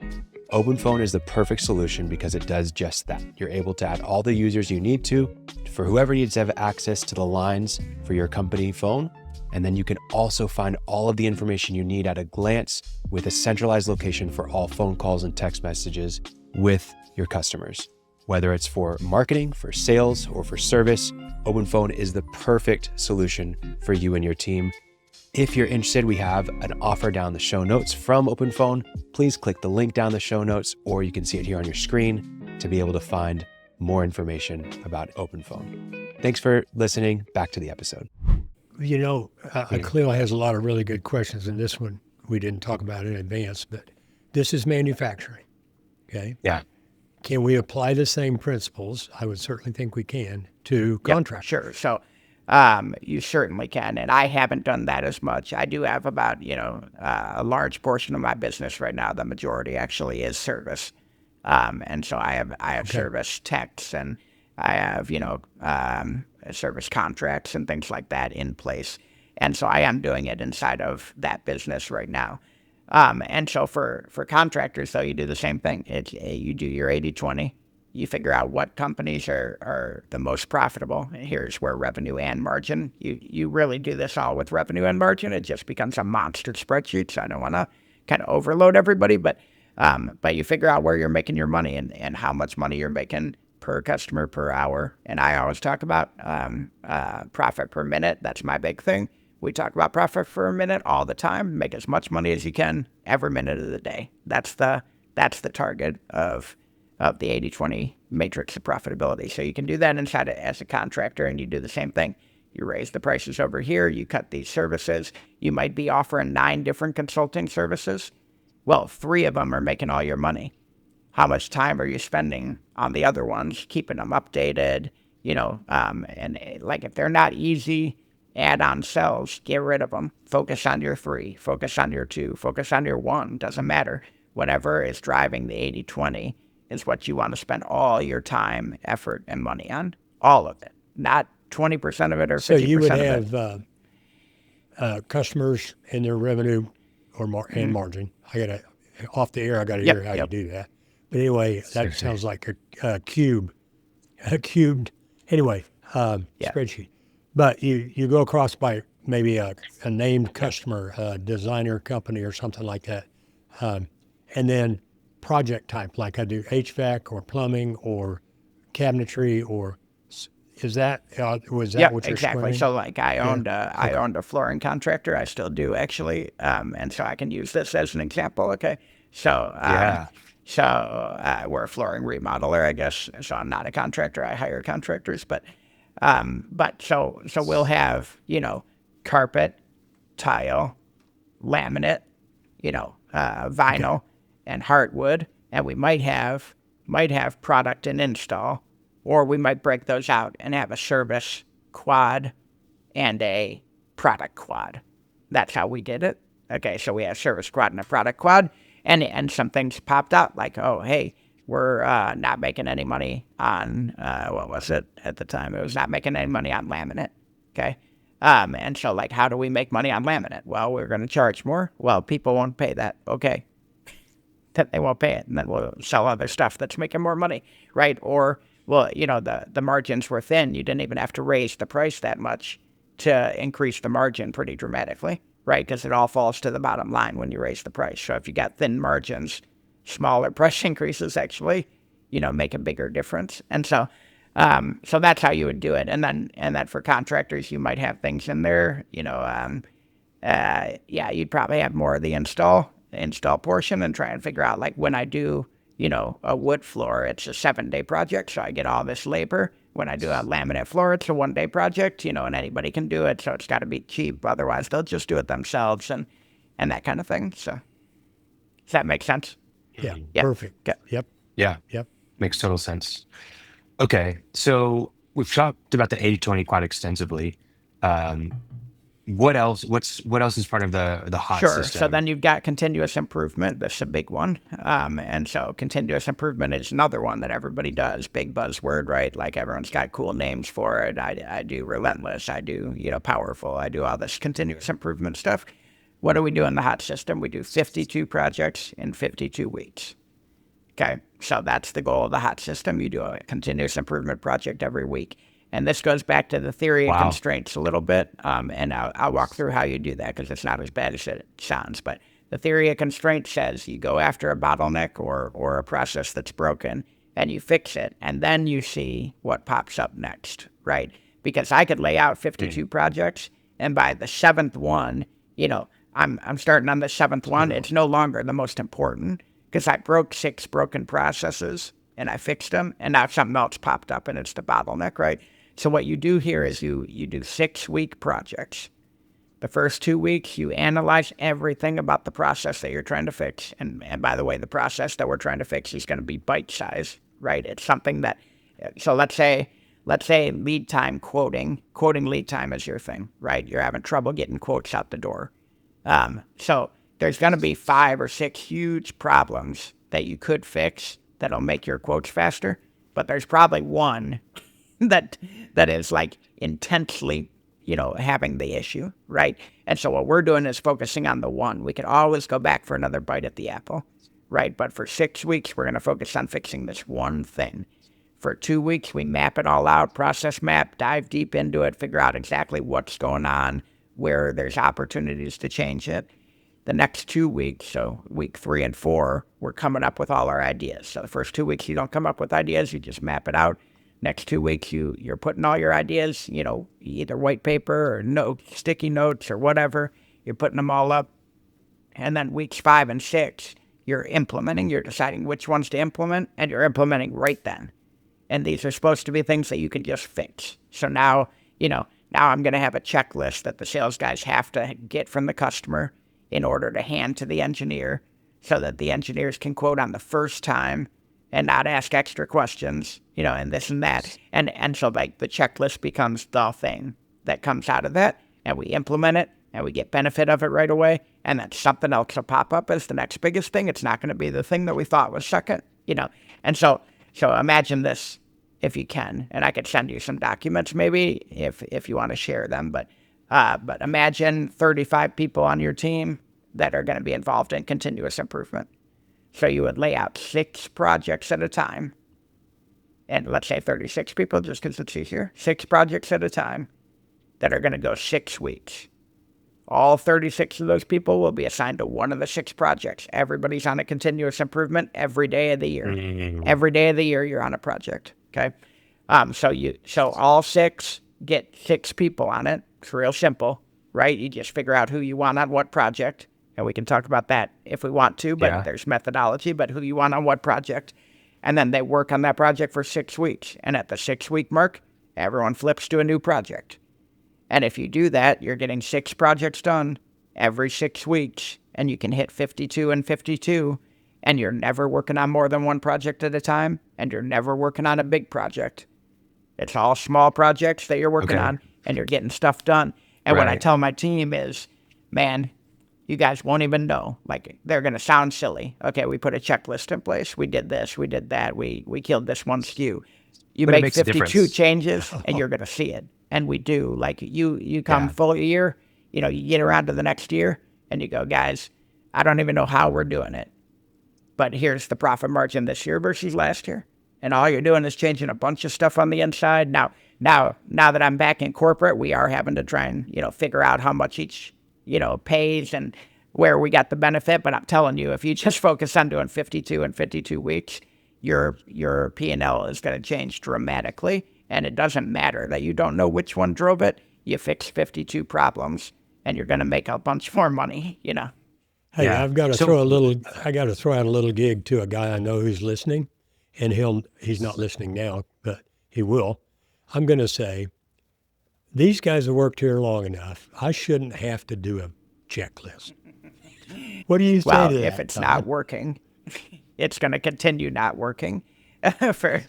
OpenPhone is the perfect solution because it does just that. You're able to add all the users you need to for whoever needs to have access to the lines for your company phone. And then you can also find all of the information you need at a glance with a centralized location for all phone calls and text messages with your customers. Whether it's for marketing, for sales, or for service, OpenPhone is the perfect solution for you and your team. If you're interested, we have an offer down the show notes from OpenPhone. Please click the link down the show notes, or you can see it here on your screen to be able to find more information about OpenPhone. Thanks for listening. Back to the episode. Cleo has a lot of really good questions, and this one we didn't talk about in advance, but this is manufacturing, okay? Yeah. Can we apply the same principles? I would certainly think we can to contracts. Sure. So you certainly can, and I haven't done that as much. I do have about, a large portion of my business right now. The majority actually is service. And so I have service techs, and I have, service contracts and things like that in place. And so I am doing it inside of that business right now. And so for contractors, though, you do the same thing. You do your 80-20. You figure out what companies are the most profitable. Here's where revenue and margin. You really do this all with revenue and margin. It just becomes a monster spreadsheet. So I don't want to kind of overload everybody, but you figure out where you're making your money and how much money you're making per customer per hour. And I always talk about profit per minute. That's my big thing. We talk about profit per minute all the time. Make as much money as you can every minute of the day. That's the target of the 80-20 Matrix of Profitability. So you can do that inside as a contractor, and you do the same thing. You raise the prices over here. You cut these services. You might be offering 9 different consulting services. Well, 3 of them are making all your money. How much time are you spending on the other ones, keeping them updated? And like, if they're not easy add-on sells, get rid of them. Focus on your 3, focus on your 2, focus on your 1. Doesn't matter. Whatever is driving the 80-20 is what you want to spend all your time, effort, and money on. All of it. Not 20% of it or 50% of it. So you would have customers and their revenue and margin. Off the air, I got to hear how you do that. But anyway, that sounds like a cubed, spreadsheet. But you go across by maybe a named customer, a designer company or something like that. And then project type, like I do HVAC or plumbing or cabinetry, or was that what Yeah, you're exactly. explaining? So like I Yeah. owned I owned a flooring contractor. I still do actually, and so I can use this as an example. Okay, so Yeah. we're a flooring remodeler, I guess. So I'm not a contractor. I hire contractors, but so we'll have carpet, tile, laminate, vinyl, and hardwood, and we might have product and install, or we might break those out and have a service quad and a product quad. That's how we did it. Okay, so we have service quad and a product quad, and some things popped up like, oh, hey, we're not making any money on what was it at the time? It was not making any money on laminate. Okay, and so like, how do we make money on laminate? Well, we're going to charge more. Well, people won't pay that. Okay, that they won't pay it, and then we'll sell other stuff that's making more money, right? Or well, the margins were thin. You didn't even have to raise the price that much to increase the margin pretty dramatically, right? Because it all falls to the bottom line when you raise the price. So if you got thin margins, smaller price increases actually, make a bigger difference. And so that's how you would do it. And then for contractors, you might have things in there, you'd probably have more of the install portion and try and figure out like when I do, a wood floor, it's a 7-day project. So I get all this labor. When I do a laminate floor, it's a 1-day project, and anybody can do it. So it's got to be cheap. Otherwise they'll just do it themselves and that kind of thing. So does that make sense? Yeah. Yeah. Perfect. Okay. Yep. Yeah. Yep. Makes total sense. Okay. So we've talked about the 80-20 quite extensively. What else is part of the hot Sure. system? So then you've got continuous improvement. That's a big one. And so continuous improvement is another one that everybody does. Big buzzword, right? Like everyone's got cool names for it. I do relentless. I do, powerful. I do all this continuous improvement stuff. What do we do in the hot system? We do 52 projects in 52 weeks. Okay. So that's the goal of the hot system. You do a continuous improvement project every week. And this goes back to the theory of constraints a little bit, and I'll walk through how you do that because it's not as bad as it sounds. But the theory of constraints says you go after a bottleneck or a process that's broken, and you fix it, and then you see what pops up next, right? Because I could lay out 52 projects, and by the 7th one, I'm starting on the 7th one. It's no longer the most important because I broke 6 broken processes, and I fixed them, and now something else popped up, and it's the bottleneck, right? So what you do here is you do 6-week projects. The first 2 weeks, you analyze everything about the process that you're trying to fix. And by the way, the process that we're trying to fix is going to be bite-sized, right? It's something that, so let's say lead time quoting lead time is your thing, right? You're having trouble getting quotes out the door. So there's going to be 5 or 6 huge problems that you could fix that'll make your quotes faster. But there's probably one that is like intensely, having the issue, right? And so what we're doing is focusing on the one. We can always go back for another bite at the apple, right? But for 6 weeks, we're going to focus on fixing this one thing. For 2 weeks, we map it all out, process map, dive deep into it, figure out exactly what's going on, where there's opportunities to change it. The next 2 weeks, so week 3 and 4, we're coming up with all our ideas. So the first 2 weeks, you don't come up with ideas, you just map it out. Next 2 weeks, you're putting all your ideas, either white paper or sticky notes or whatever. You're putting them all up. And then weeks 5 and 6, you're implementing. You're deciding which ones to implement, and you're implementing right then. And these are supposed to be things that you can just fix. So now I'm going to have a checklist that the sales guys have to get from the customer in order to hand to the engineer so that the engineers can quote on the first time and not ask extra questions, and this and that. And so like the checklist becomes the thing that comes out of that, and we implement it and we get benefit of it right away. And then something else will pop up as the next biggest thing. It's not going to be the thing that we thought was second, And so imagine this if you can, and I could send you some documents maybe if you want to share them, but imagine 35 people on your team that are going to be involved in continuous improvement. So you would lay out 6 projects at a time. And let's say 36 people, just because it's easier. 6 projects at a time that are going to go 6 weeks. All 36 of those people will be assigned to one of the 6 projects. Everybody's on a continuous improvement every day of the year. Every day of the year, you're on a project. Okay. So all 6 get 6 people on it. It's real simple, right? You just figure out who you want on what project. And we can talk about that if we want to, but there's methodology, but who you want on what project. And then they work on that project for 6 weeks. And at the 6-week mark, everyone flips to a new project. And if you do that, you're getting 6 projects done every 6 weeks, and you can hit 52 and 52, and you're never working on more than one project at a time, and you're never working on a big project. It's all small projects that you're working on, and you're getting stuff done. And what I tell my team is, man, you guys won't even know. Like, they're going to sound silly. Okay, we put a checklist in place. We did this. We did that. We killed this one SKU. You make 52 changes, and you're going to see it. And we do. Like, you come full year, you get around to the next year, and you go, guys, I don't even know how we're doing it. But here's the profit margin this year versus last year. And all you're doing is changing a bunch of stuff on the inside. Now that I'm back in corporate, we are having to try and, figure out how much each, pays and where we got the benefit. But I'm telling you, if you just focus on doing 52 and 52 weeks, your P&L is going to change dramatically. And it doesn't matter that you don't know which one drove it. You fix 52 problems, and you're going to make a bunch more money, Hey, I've got to throw out a little gig to a guy I know who's listening, and he's not listening now, but he will. I'm going to say, these guys have worked here long enough. I shouldn't have to do a checklist. What do you say to that? Well, if it's not working, it's going to continue not working. Make the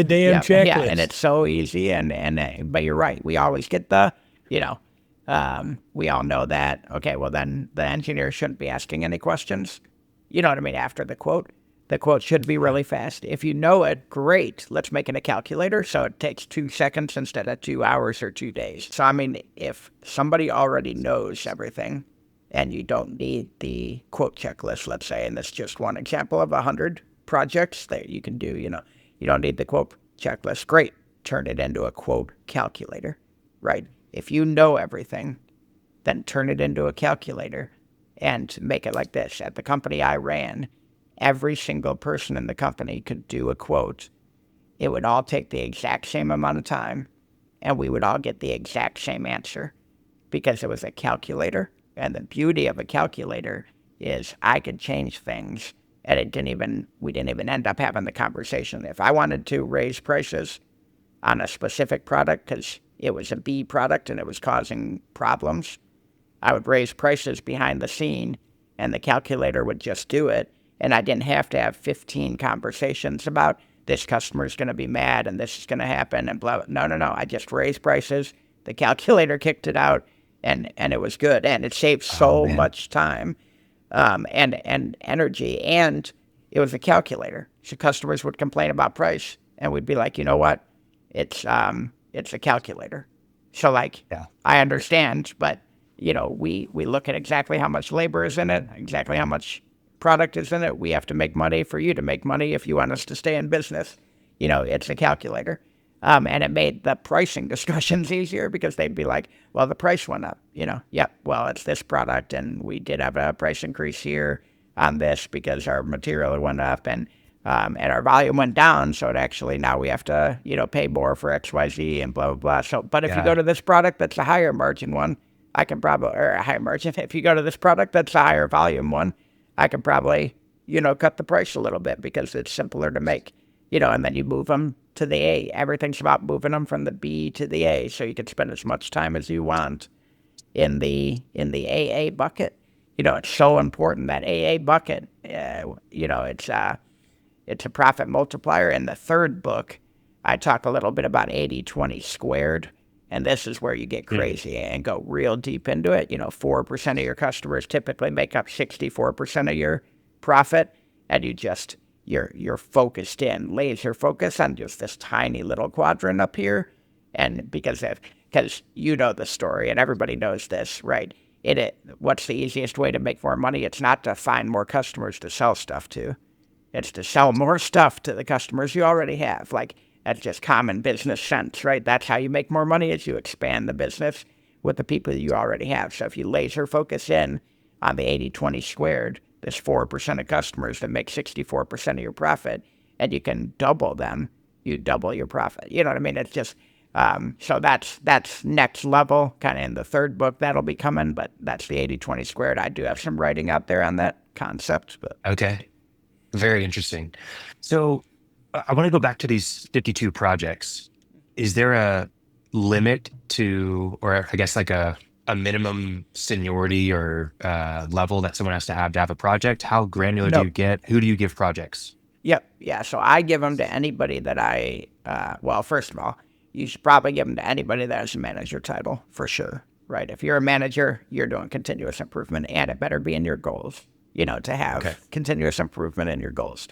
damn checklist. Yeah, and it's so easy. But you're right. We always get the, we all know that. Okay, well then the engineer shouldn't be asking any questions. You know what I mean? After the quote should be really fast. If you know it, great. Let's make it a calculator so it takes 2 seconds instead of 2 hours or 2 days. So I mean, if somebody already knows everything, and you don't need the quote checklist, let's say, and that's just one example of 100 projects that you can do, you don't need the quote checklist. Great. Turn it into a quote calculator, right? If you know everything, then turn it into a calculator and make it like this. At the company I ran, every single person in the company could do a quote. It would all take the exact same amount of time, and we would all get the exact same answer because it was a calculator. And the beauty of a calculator is I could change things, and we didn't even end up having the conversation. If I wanted to raise prices on a specific product because it was a B product and it was causing problems, I would raise prices behind the scene, and the calculator would just do it. And I didn't have to have 15 conversations about this customer's going to be mad and this is going to happen and blah, blah. No. I just raised prices. The calculator kicked it out. And it was good, and it saved so much time and energy, and it was a calculator. So customers would complain about price, and we'd be like, you know what, it's a calculator. So I understand, but we look at exactly how much labor is in it, exactly how much product is in it. We have to make money for you to make money if you want us to stay in business. It's a calculator. And it made the pricing discussions easier because they'd be like, well, the price went up, well, it's this product, and we did have a price increase here on this because our material went up and our volume went down. So it actually, now we have to, pay more for XYZ and blah, blah, blah. So, but if you go to this product, that's a higher margin one, I can probably, or a higher margin. If you go to this product, that's a higher volume one, I can probably, cut the price a little bit because it's simpler to make, and then you move them to the A. Everything's about moving them from the B to the A, so you can spend as much time as you want in the AA bucket. It's so important, that AA bucket. It's a profit multiplier. In the third book, I talk a little bit about 80-20 squared, and this is where you get crazy and go real deep into it. 4% of your customers typically make up 64% of your profit, and you're focused in, laser focus on just this tiny little quadrant up here. And because you know the story and everybody knows this, right? What's the easiest way to make more money? It's not to find more customers to sell stuff to. It's to sell more stuff to the customers you already have. That's just common business sense, right? That's how you make more money, is you expand the business with the people you already have. So if you laser focus in on the 80-20 squared, there's 4% of customers that make 64% of your profit, and you can double them, you double your profit. You know what I mean? It's just, so that's next level, kind of in the third book that'll be coming, but that's the 80-20 squared. I do have some writing out there on that concept. But Okay. Very interesting. So I want to go back to these 52 projects. Is there a limit to, or I guess like a minimum seniority or level that someone has to have a project? How granular do no, you get? Who do you give projects? yep, yeah. So I give them to anybody that well, first of all, you should probably give them to anybody that has a manager title for sure, right? If you're a manager, you're doing continuous improvement, and it better be in your goals, to have continuous improvement in your goals.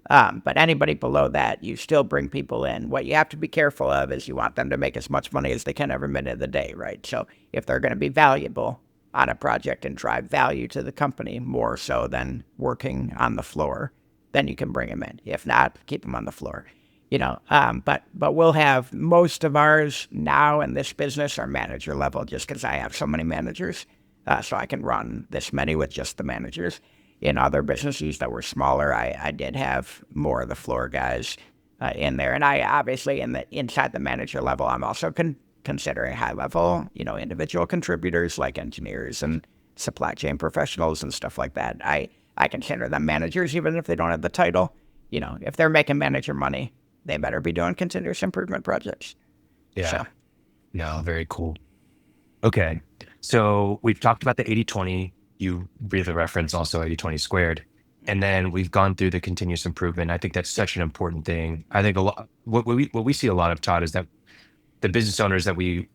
But anybody below that, you still bring people in. What you have to be careful of is you want them to make as much money as they can every minute of the day, right? So if they're going to be valuable on a project and drive value to the company more so than working on the floor, then you can bring them in. If not, keep them on the floor. But we'll have most of ours now in this business are manager level, just because I have so many managers, so I can run this many with just the managers. In other businesses that were smaller, I did have more of the floor guys in there, and I obviously inside the manager level, I'm also considering high level, individual contributors like engineers and supply chain professionals and stuff like that. I consider them managers even if they don't have the title. If they're making manager money, they better be doing continuous improvement projects. Yeah. So, No, very cool. Okay. So we've talked about the 80-20. You briefly referenced also 80-20 squared. And then we've gone through the continuous improvement. I think that's such an important thing. I think a lot, what we see a lot of, Todd, is that the business owners that we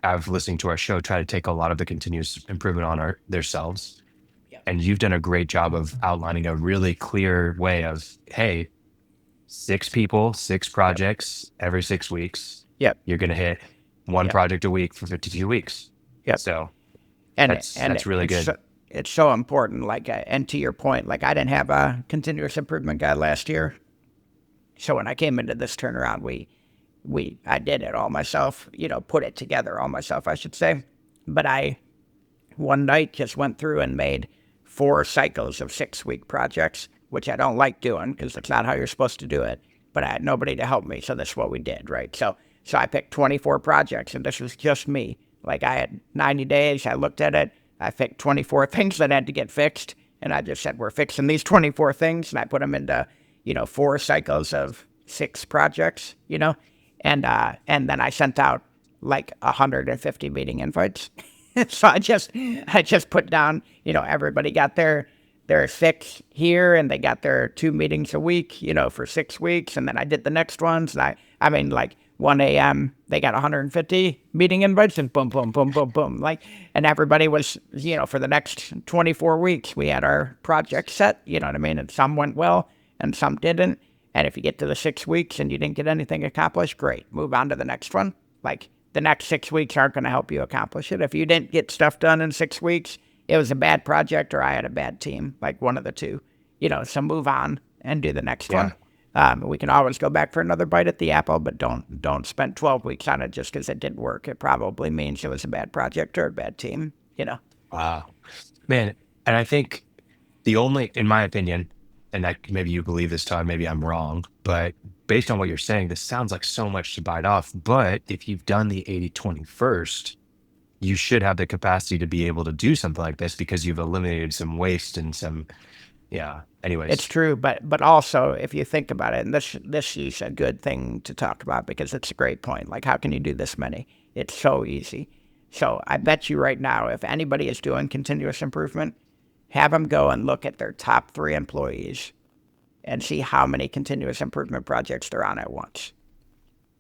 have listening to our show try to take a lot of the continuous improvement on themselves. yeah. And you've done a great job of outlining a really clear way of, hey, 6 people, 6 projects every 6 weeks. Yep. You're going to hit one Yep. project a week for 52 weeks. Yep. So And that's really good. It's so important. And to your point, I didn't have a continuous improvement guy last year. So when I came into this turnaround, I did it all myself, put it together all myself, I should say. But I, one night, just went through and made 4 cycles of 6-week projects, which I don't like doing because that's not how you're supposed to do it. But I had nobody to help me, so that's what we did, right? So I picked 24 projects, and this was just me. I had 90 days, I looked at it, I picked 24 things that had to get fixed, and I just said, we're fixing these 24 things, and I put them into, 4 cycles of 6 projects, and then I sent out 150 meeting invites. So I just put down, everybody got their 6 here, and they got their 2 meetings a week, for 6 weeks, and then I did the next ones, and I mean 1 a.m. they got 150 meeting invites, and boom, boom, boom, boom, boom, and everybody was, for the next 24 weeks, we had our project set, you know what I mean, and some went well, and some didn't, and if you get to the 6 weeks and you didn't get anything accomplished, great, move on to the next one. The next 6 weeks aren't going to help you accomplish it. If you didn't get stuff done in 6 weeks, it was a bad project or I had a bad team, one of the two, so move on and do the next one. We can always go back for another bite at the apple, but don't spend 12 weeks on it just because it didn't work. It probably means it was a bad project or a bad team, Wow, man. And I think in my opinion, and maybe you believe this, Todd, maybe I'm wrong, but based on what you're saying, this sounds like so much to bite off. But if you've done the 80-20 first, you should have the capacity to be able to do something like this because you've eliminated some waste and some, anyways. It's true, but also if you think about it, and this is a good thing to talk about because it's a great point. How can you do this many? It's so easy. So I bet you right now, if anybody is doing continuous improvement, have them go and look at their top 3 employees and see how many continuous improvement projects they're on at once.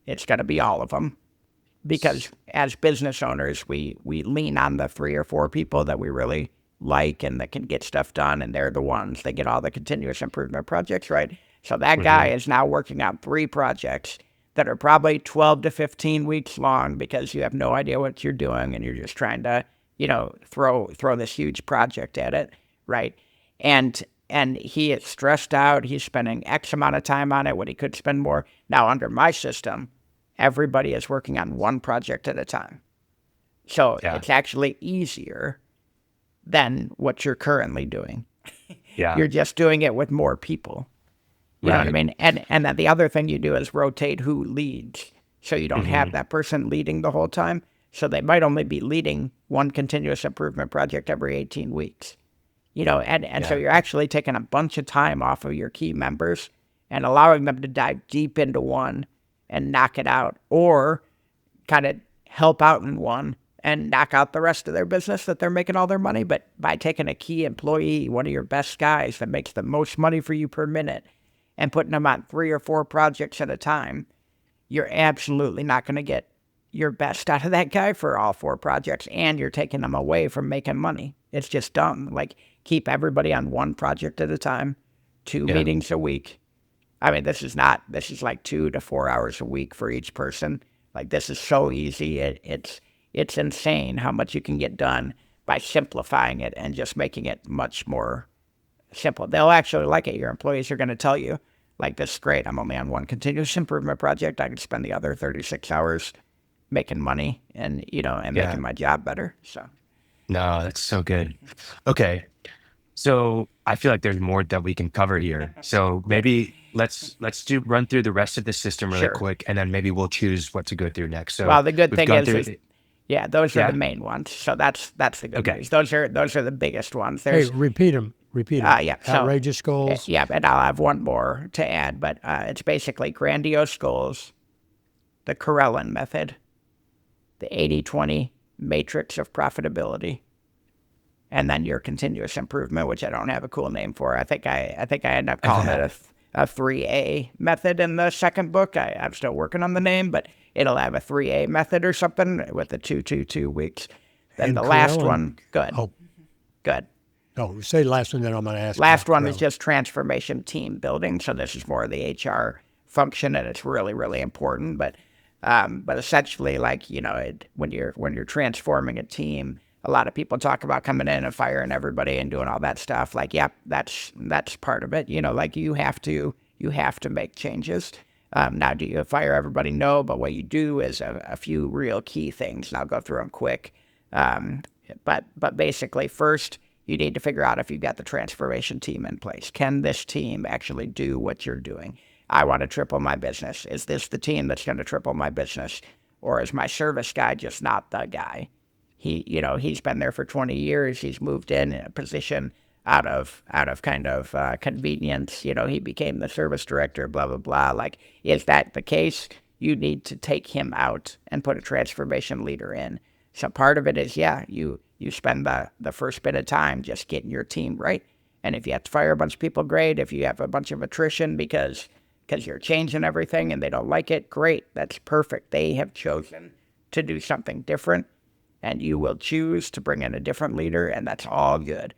It's going to be all of them. Because as business owners, we lean on the 3 or 4 people that we really like and that can get stuff done, and they're the ones that get all the continuous improvement projects, right? So that guy is now working on 3 projects that are probably 12 to 15 weeks long because you have no idea what you're doing and you're just trying to, throw this huge project at it, right? And he is stressed out. He's spending X amount of time on it when he could spend more. Now, under my system, everybody is working on 1 project at a time. So Yeah. it's actually easier than what you're currently doing. Yeah. You're just doing it with more people. You know what I Right. mean? And then the other thing you do is rotate who leads. So you don't have that person leading the whole time. So they might only be leading one continuous improvement project every 18 weeks. And so Yeah. you're actually taking a bunch of time off of your key members and allowing them to dive deep into one and knock it out, or kind of help out in one and knock out the rest of their business that they're making all their money. But by taking a key employee, one of your best guys that makes the most money for you per minute, and putting them on 3 or 4 projects at a time, you're absolutely not going to get your best out of that guy for all 4 projects, and you're taking them away from making money. It's just dumb. Like, keep everybody on 1 project at a time, 2 Yeah. meetings a week. I mean, this is like 2 to 4 hours a week for each person. Like, this is so easy. It's insane how much you can get done by simplifying it and just making it much more simple. They'll actually like it. Your employees are going to tell you, like, this is great. I'm only on 1 continuous improvement project. I can spend the other 36 hours making money and making my job better. So, No, that's so good. Okay. So I feel like there's more that we can cover here. So maybe let's run through the rest of the system really Sure. quick, and then maybe we'll choose what to go through next. So well, the good we've thing gone is, through. yeah, those are Yeah. the main ones. So that's the good Okay. news. Those are the biggest ones. Hey, There's repeat them. yeah. So, Outrageous goals. yeah, and I'll have one more to add, but it's basically grandiose goals, the Karelin method, the 80-20 Matrix of Profitability, and then your continuous improvement, which I don't have a cool name for. I think I end up calling it a 3A method in the second book. I'm still working on the name, but it'll have a 3A method or something with the 2-2-2 weeks. Then And the last Karelin- one, good. Oh. Good. No, say the last one, then I'm going to ask. Last about one is Karelin. just transformation team building. So this is more of the HR function, and it's really, really important. But essentially, like, when you're transforming a team, a lot of people talk about coming in and firing everybody and doing all that stuff. Like, yeah, that's part of it. Like, you have to make changes. Now, do you fire everybody? No, but what you do is a few real key things, and I'll go through them quick. But basically, first, you need to figure out if you've got the transformation team in place. Can this team actually do what you're doing? I want to triple my business. Is this the team that's going to triple my business? Or is my service guy just not the guy? He's been there for 20 years. He's moved in a position out of kind of convenience. He became the service director, blah, blah, blah. Like, is that the case? You need to take him out and put a transformation leader in. So part of it is, yeah, you spend the first bit of time just getting your team right. And if you have to fire a bunch of people, great. If you have a bunch of attrition because you're changing everything and they don't like it, great. That's perfect. They have chosen to do something different, and you will choose to bring in a different leader, and that's all good.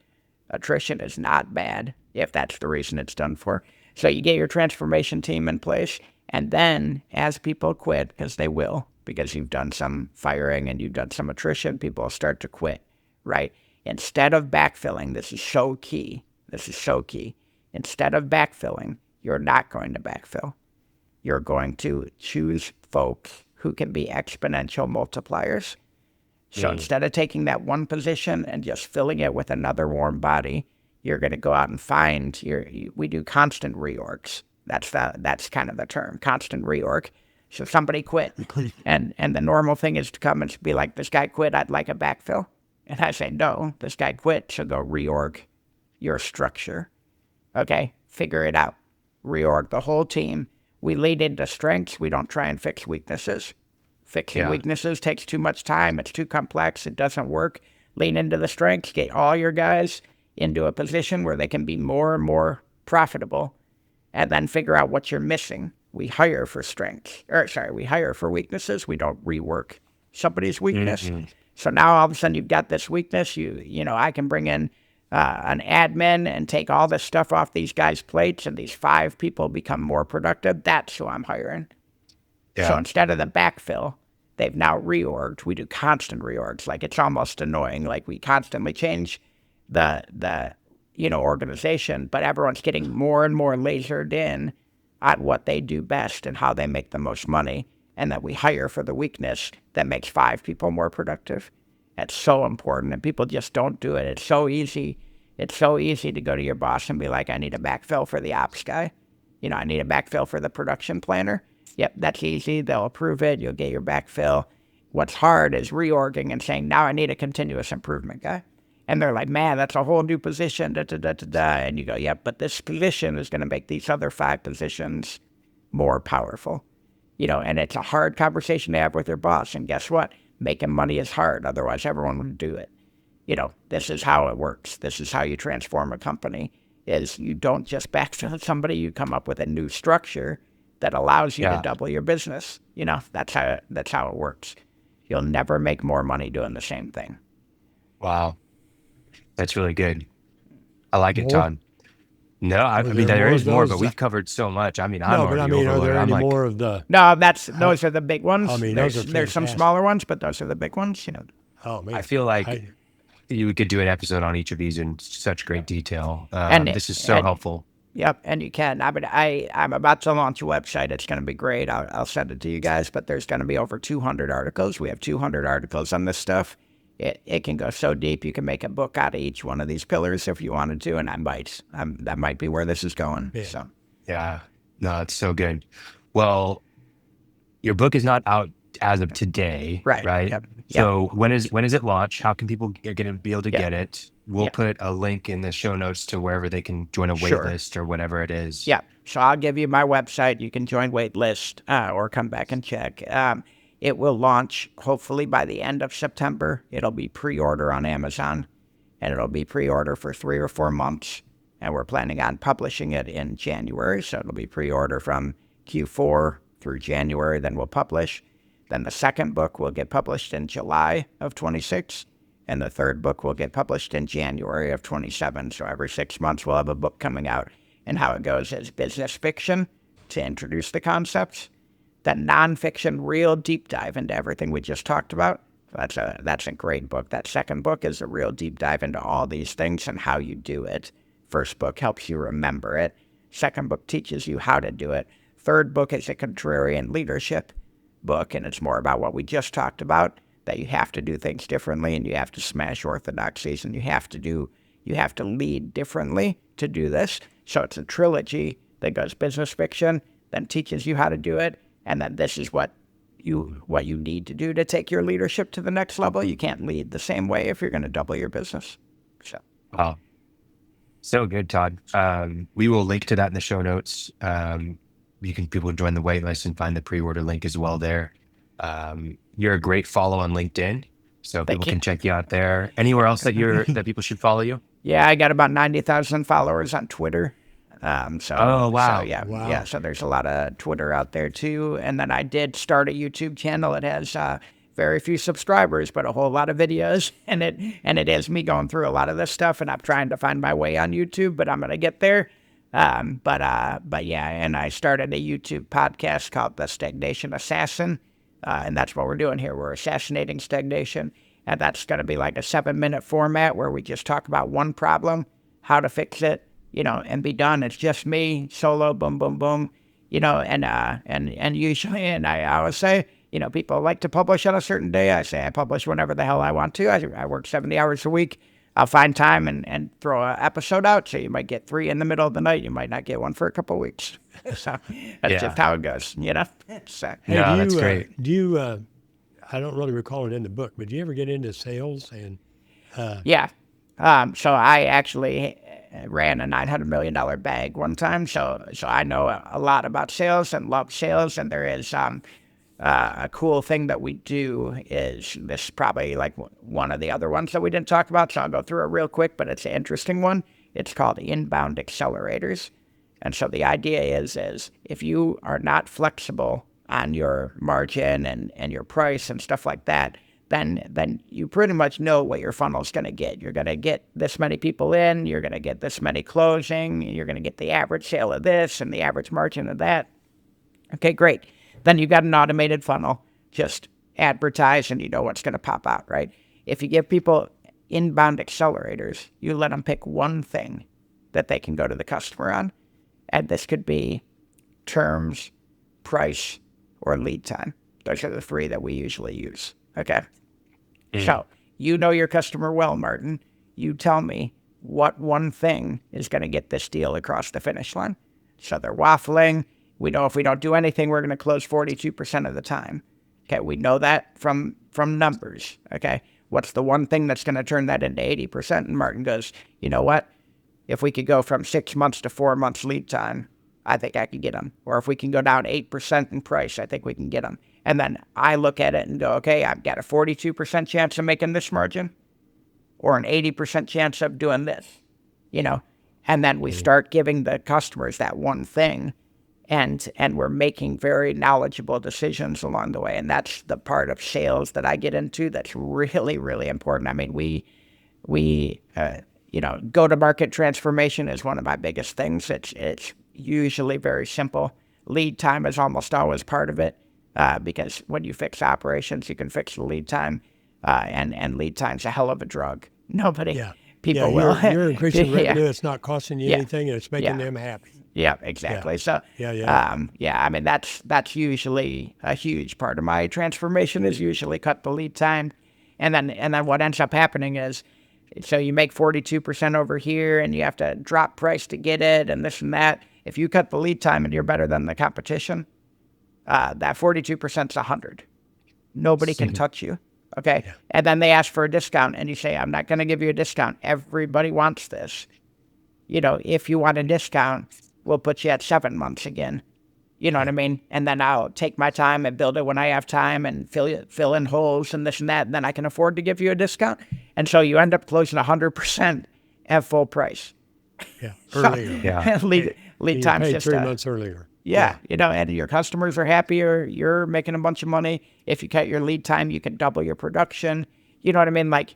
Attrition is not bad if that's the reason it's done for. So you get your transformation team in place, and then as people quit, because they will, because you've done some firing and you've done some attrition, people will start to quit, right? Instead of backfilling, this is so key. Instead of backfilling, you're not going to backfill. You're going to choose folks who can be exponential multipliers. So instead of taking that one position and just filling it with another warm body, you're going to go out and find we do constant reorgs. That's kind of the term, constant reorg. So somebody quit, and the normal thing is to come and be like, this guy quit, I'd like a backfill. And I say, no, this guy quit, so go reorg your structure. Okay, figure it out. Reorg the whole team. We lead into strengths. We don't try and fix weaknesses. Fixing weaknesses takes too much time. It's too complex. It doesn't work. Lean into the strengths. Get all your guys into a position where they can be more and more profitable, and then figure out what you're missing. We hire for strengths. We hire for weaknesses. We don't rework somebody's weakness. Mm-hmm. So now all of a sudden you've got this weakness. I can bring in an admin and take all this stuff off these guys' plates, and these 5 people become more productive. That's who I'm hiring. Yeah. So instead of the backfill, they've now reorged. We do constant reorgs. Like, it's almost annoying. Like, we constantly change the organization, but everyone's getting more and more lasered in on what they do best and how they make the most money, and that we hire for the weakness that makes 5 people more productive. That's so important, and people just don't do it. It's so easy. It's so easy to go to your boss and be like, I need a backfill for the ops guy. I need a backfill for the production planner. Yep, that's easy. They'll approve it. You'll get your backfill. What's hard is reorging and saying, now I need a continuous improvement guy. And they're like, man, that's a whole new position, da, da, da, da, da. And you go, yep, but this position is going to make these other 5 positions more powerful. And it's a hard conversation to have with your boss. And guess what? Making money is hard. Otherwise, everyone would do it. This is how it works. This is how you transform a company, is you don't just backfill somebody. You come up with a new structure that allows you to double your business. That's how it works. You'll never make more money doing the same thing. Wow. That's really good. I like it, More? Todd. No, I Was mean, there there more is of more, those? but we've covered so much. I mean, I'm No, but I already mean, are overloaded. there I'm any like, more of the? No, those are the big ones. I mean, there's those are some fantastic. smaller ones, but those are the big ones. Oh man, I feel like you could do an episode on each of these in such great detail. And- This is so and- helpful. Yep, and you can. I'm about to launch a website. It's going to be great. I'll send it to you guys, but there's going to be over 200 articles. We have 200 articles on this stuff. It can go so deep. You can make a book out of each one of these pillars if you wanted to, and that might be where this is going. Yeah. So Yeah. No, it's so good. Well, your book is not out as of today, Right. right? Yep. So when is it launched? How can people be able to Yep. get it? We'll Yep. put a link in the show notes to wherever they can join a wait Sure. list or whatever it is. yeah, so I'll give you my website. You can join waitlist or come back and check. It will launch hopefully by the end of September. It'll be pre-order on Amazon, and it'll be pre-order for 3 or 4 months. And we're planning on publishing it in January, so it'll be pre-order from Q4 through January. Then we'll publish. Then the second book will get published in July of 26, and the third book will get published in January of 27. So every 6 months we'll have a book coming out. And how it goes is business fiction to introduce the concepts, then nonfiction, real deep dive into everything we just talked about. That's a great book. That second book is a real deep dive into all these things and how you do it. First book helps you remember it. Second book teaches you how to do it. Third book is a contrarian leadership book, and it's more about what we just talked about, that you have to do things differently and you have to smash orthodoxies and you have to lead differently to do this. So it's a trilogy that goes business fiction, then teaches you how to do it, and then this is what you need to do to take your leadership to the next level. You can't lead the same way if you're going to double your business. So Wow. So good, Todd. We will link to that in the show notes. People join the wait list and find the pre-order link as well there. You're a great follow on LinkedIn, so Thank people you. can check you out there. Anywhere else that people should follow you? yeah, I got about 90,000 followers on Twitter. Oh, wow. So yeah, Wow. yeah. So there's a lot of Twitter out there too. And then I did start a YouTube channel. It has very few subscribers, but a whole lot of videos. And it is me going through a lot of this stuff. And I'm trying to find my way on YouTube, but I'm gonna get there. But yeah. And I started a YouTube podcast called The Stagnation Assassin, and that's what we're doing here. We're assassinating stagnation, and that's gonna be like a 7-minute format where we just talk about one problem, how to fix it, and be done. It's just me, solo, boom, boom, boom, and usually, and I always say, people like to publish on a certain day. I say I publish whenever the hell I want to. I work 70 hours a week. I'll find time and throw an episode out. So you might get 3 in the middle of the night. You might not get one for a couple of weeks. So that's just how it goes, So, Hey, Yeah, do you, that's great. Do you? I don't really recall it in the book, but do you ever get into sales and? yeah. So I actually ran a $900 million bag one time. So I know a lot about sales and love sales. And there is a cool thing that we do is this is probably like one of the other ones that we didn't talk about. So I'll go through it real quick, but it's an interesting one. It's called inbound accelerators. And so the idea is if you are not flexible on your margin and your price and stuff like that, then you pretty much know what your funnel's going to get. You're going to get this many people in, you're going to get this many closing, you're going to get the average sale of this and the average margin of that. Okay, great. Then you've got an automated funnel. Just advertise and you know what's going to pop out, right? If you give people inbound accelerators, you let them pick one thing that they can go to the customer on. And this could be terms, price, or lead time. Those are the 3 that we usually use. Okay. So You know your customer well, Martin. You tell me what one thing is going to get this deal across the finish line. So they're waffling. We know if we don't do anything, we're going to close 42% of the time. Okay, we know that from numbers. Okay, what's the one thing that's going to turn that into 80%? And Martin goes, you know what? If we could go from 6 months to 4 months lead time, I think I could get them. Or if we can go down 8% in price, I think we can get them. And then I look at it and go, okay, I've got a 42% chance of making this margin or an 80% chance of doing this, you know? And then we start giving the customers that one thing, and we're making very knowledgeable decisions along the way. And that's the part of sales that I get into that's really, really important. I mean, we go-to-market transformation is one of my biggest things. It's usually very simple. Lead time is almost always part of it, because when you fix operations, you can fix the lead time, and lead time's a hell of a drug. People will. You're increasing revenue. It's not costing you anything, and it's making them happy. Yeah, exactly. So, I mean, that's usually a huge part of my transformation is usually cut the lead time. And then what ends up happening is, so you make 42% over here and you have to drop price to get it and this and that. If you cut the lead time and you're better than the competition, that 42% is 100. Nobody can touch you. Okay. Yeah. And then they ask for a discount and you say, I'm not going to give you a discount. Everybody wants this. You know, if you want a discount, we'll put you at 7 months again. You know what I mean? And then I'll take my time and build it when I have time and fill in holes and this and that. And then I can afford to give you a discount. And so you end up closing 100% at full price. Yeah, earlier. lead time's just 3 months earlier. Yeah, you know, and your customers are happier. You're making a bunch of money. If you cut your lead time, you can double your production. You know what I mean? Like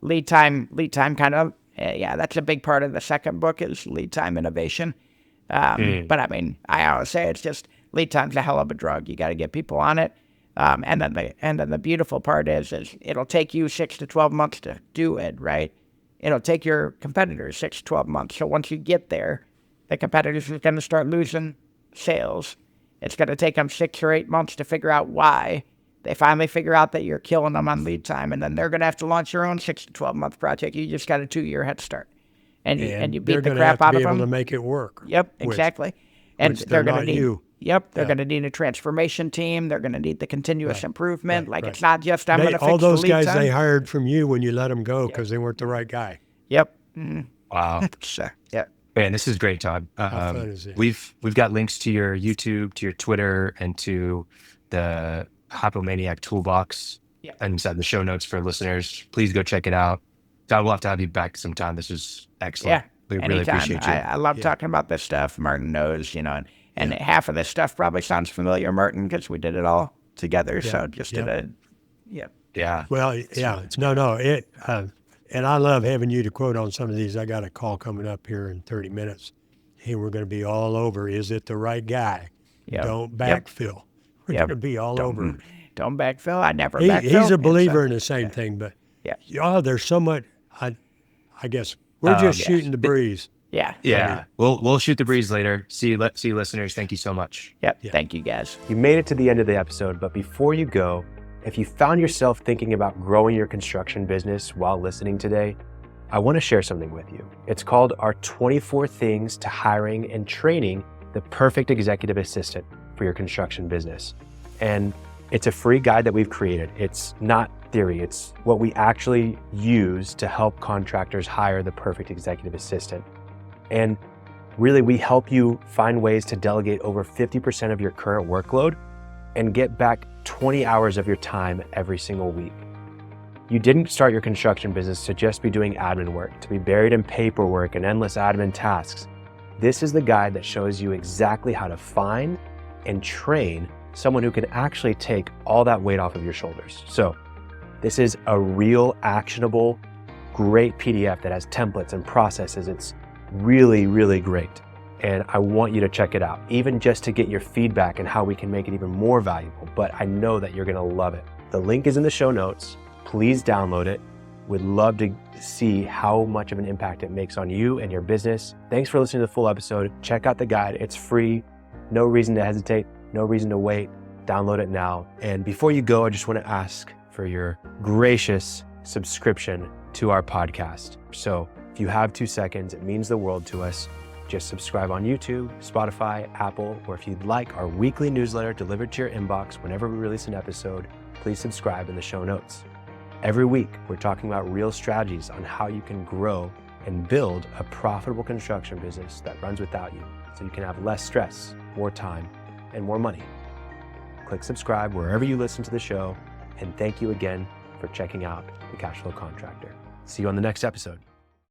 lead time kind of, that's a big part of the second book is lead time innovation. But I mean, I always say it's just lead time's a hell of a drug. You got to get people on it. And then the beautiful part is it'll take you 6 to 12 months to do it, right? It'll take your competitors 6 to 12 months. So once you get there, the competitors are going to start losing sales. It's going to take them 6 or 8 months to figure out why. They finally figure out that you're killing them on lead time, and then they're going to have to launch their own 6 to 12 month project. You just got a 2-year head start, and you beat the crap out of them. They're going to be able to make it work. Yep, exactly. And they're going to need. They're going to need a transformation team. They're going to need the continuous improvement. It's not just I'm going to fix the lead time. All those guys they hired from you when you let them go because they weren't the right guy. Yep. Wow. Sure. Yeah. Man, this is great, Todd. How fun is it? We've got links to your YouTube, to your Twitter, and to the Hypomaniac Toolbox inside the show notes for listeners. Please go check it out. Todd, we'll have to have you back sometime. This was excellent. Yeah. We Anytime. really appreciate you. I love talking about this stuff. Martin knows, you know, and half of this stuff probably sounds familiar, Martin, because we did it all together. Yeah. So just did a, Yeah. Well, and I love having you to quote on some of these. I got a call coming up here in 30 minutes. Hey, we're going to be all over. Is it the right guy? Yep. Don't backfill. We're going to be all over. Don't backfill. I never backfill. He's a believer in the same thing, but there's so much. I guess we're just shooting the breeze. Yeah. Yeah. We'll shoot the breeze later. See you listeners. Thank you so much. Yep. Thank you, guys. You made it to the end of the episode, but before you go, if you found yourself thinking about growing your construction business while listening today, I want to share something with you. It's called our 24 Things to Hiring and Training the Perfect Executive Assistant for Your Construction Business. And it's a free guide that we've created. It's not theory. It's what we actually use to help contractors hire the perfect executive assistant. And really, we help you find ways to delegate over 50% of your current workload and get back 20 hours of your time every single week. You didn't start your construction business to just be doing admin work, to be buried in paperwork and endless admin tasks. This is the guide that shows you exactly how to find and train someone who can actually take all that weight off of your shoulders. So this is a real actionable, great PDF that has templates and processes. It's really, really great. And I want you to check it out, even just to get your feedback and how we can make it even more valuable. But I know that you're gonna love it. The link is in the show notes. Please download it. We'd love to see how much of an impact it makes on you and your business. Thanks for listening to the full episode. Check out the guide. It's free. No reason to hesitate. No reason to wait. Download it now. And before you go, I just want to ask for your gracious subscription to our podcast. So if you have 2 seconds, it means the world to us. Just subscribe on YouTube, Spotify, Apple, or if you'd like our weekly newsletter delivered to your inbox whenever we release an episode, please subscribe in the show notes. Every week, we're talking about real strategies on how you can grow and build a profitable construction business that runs without you, so you can have less stress, more time, and more money. Click subscribe wherever you listen to the show, and thank you again for checking out The Cashflow Contractor. See you on the next episode.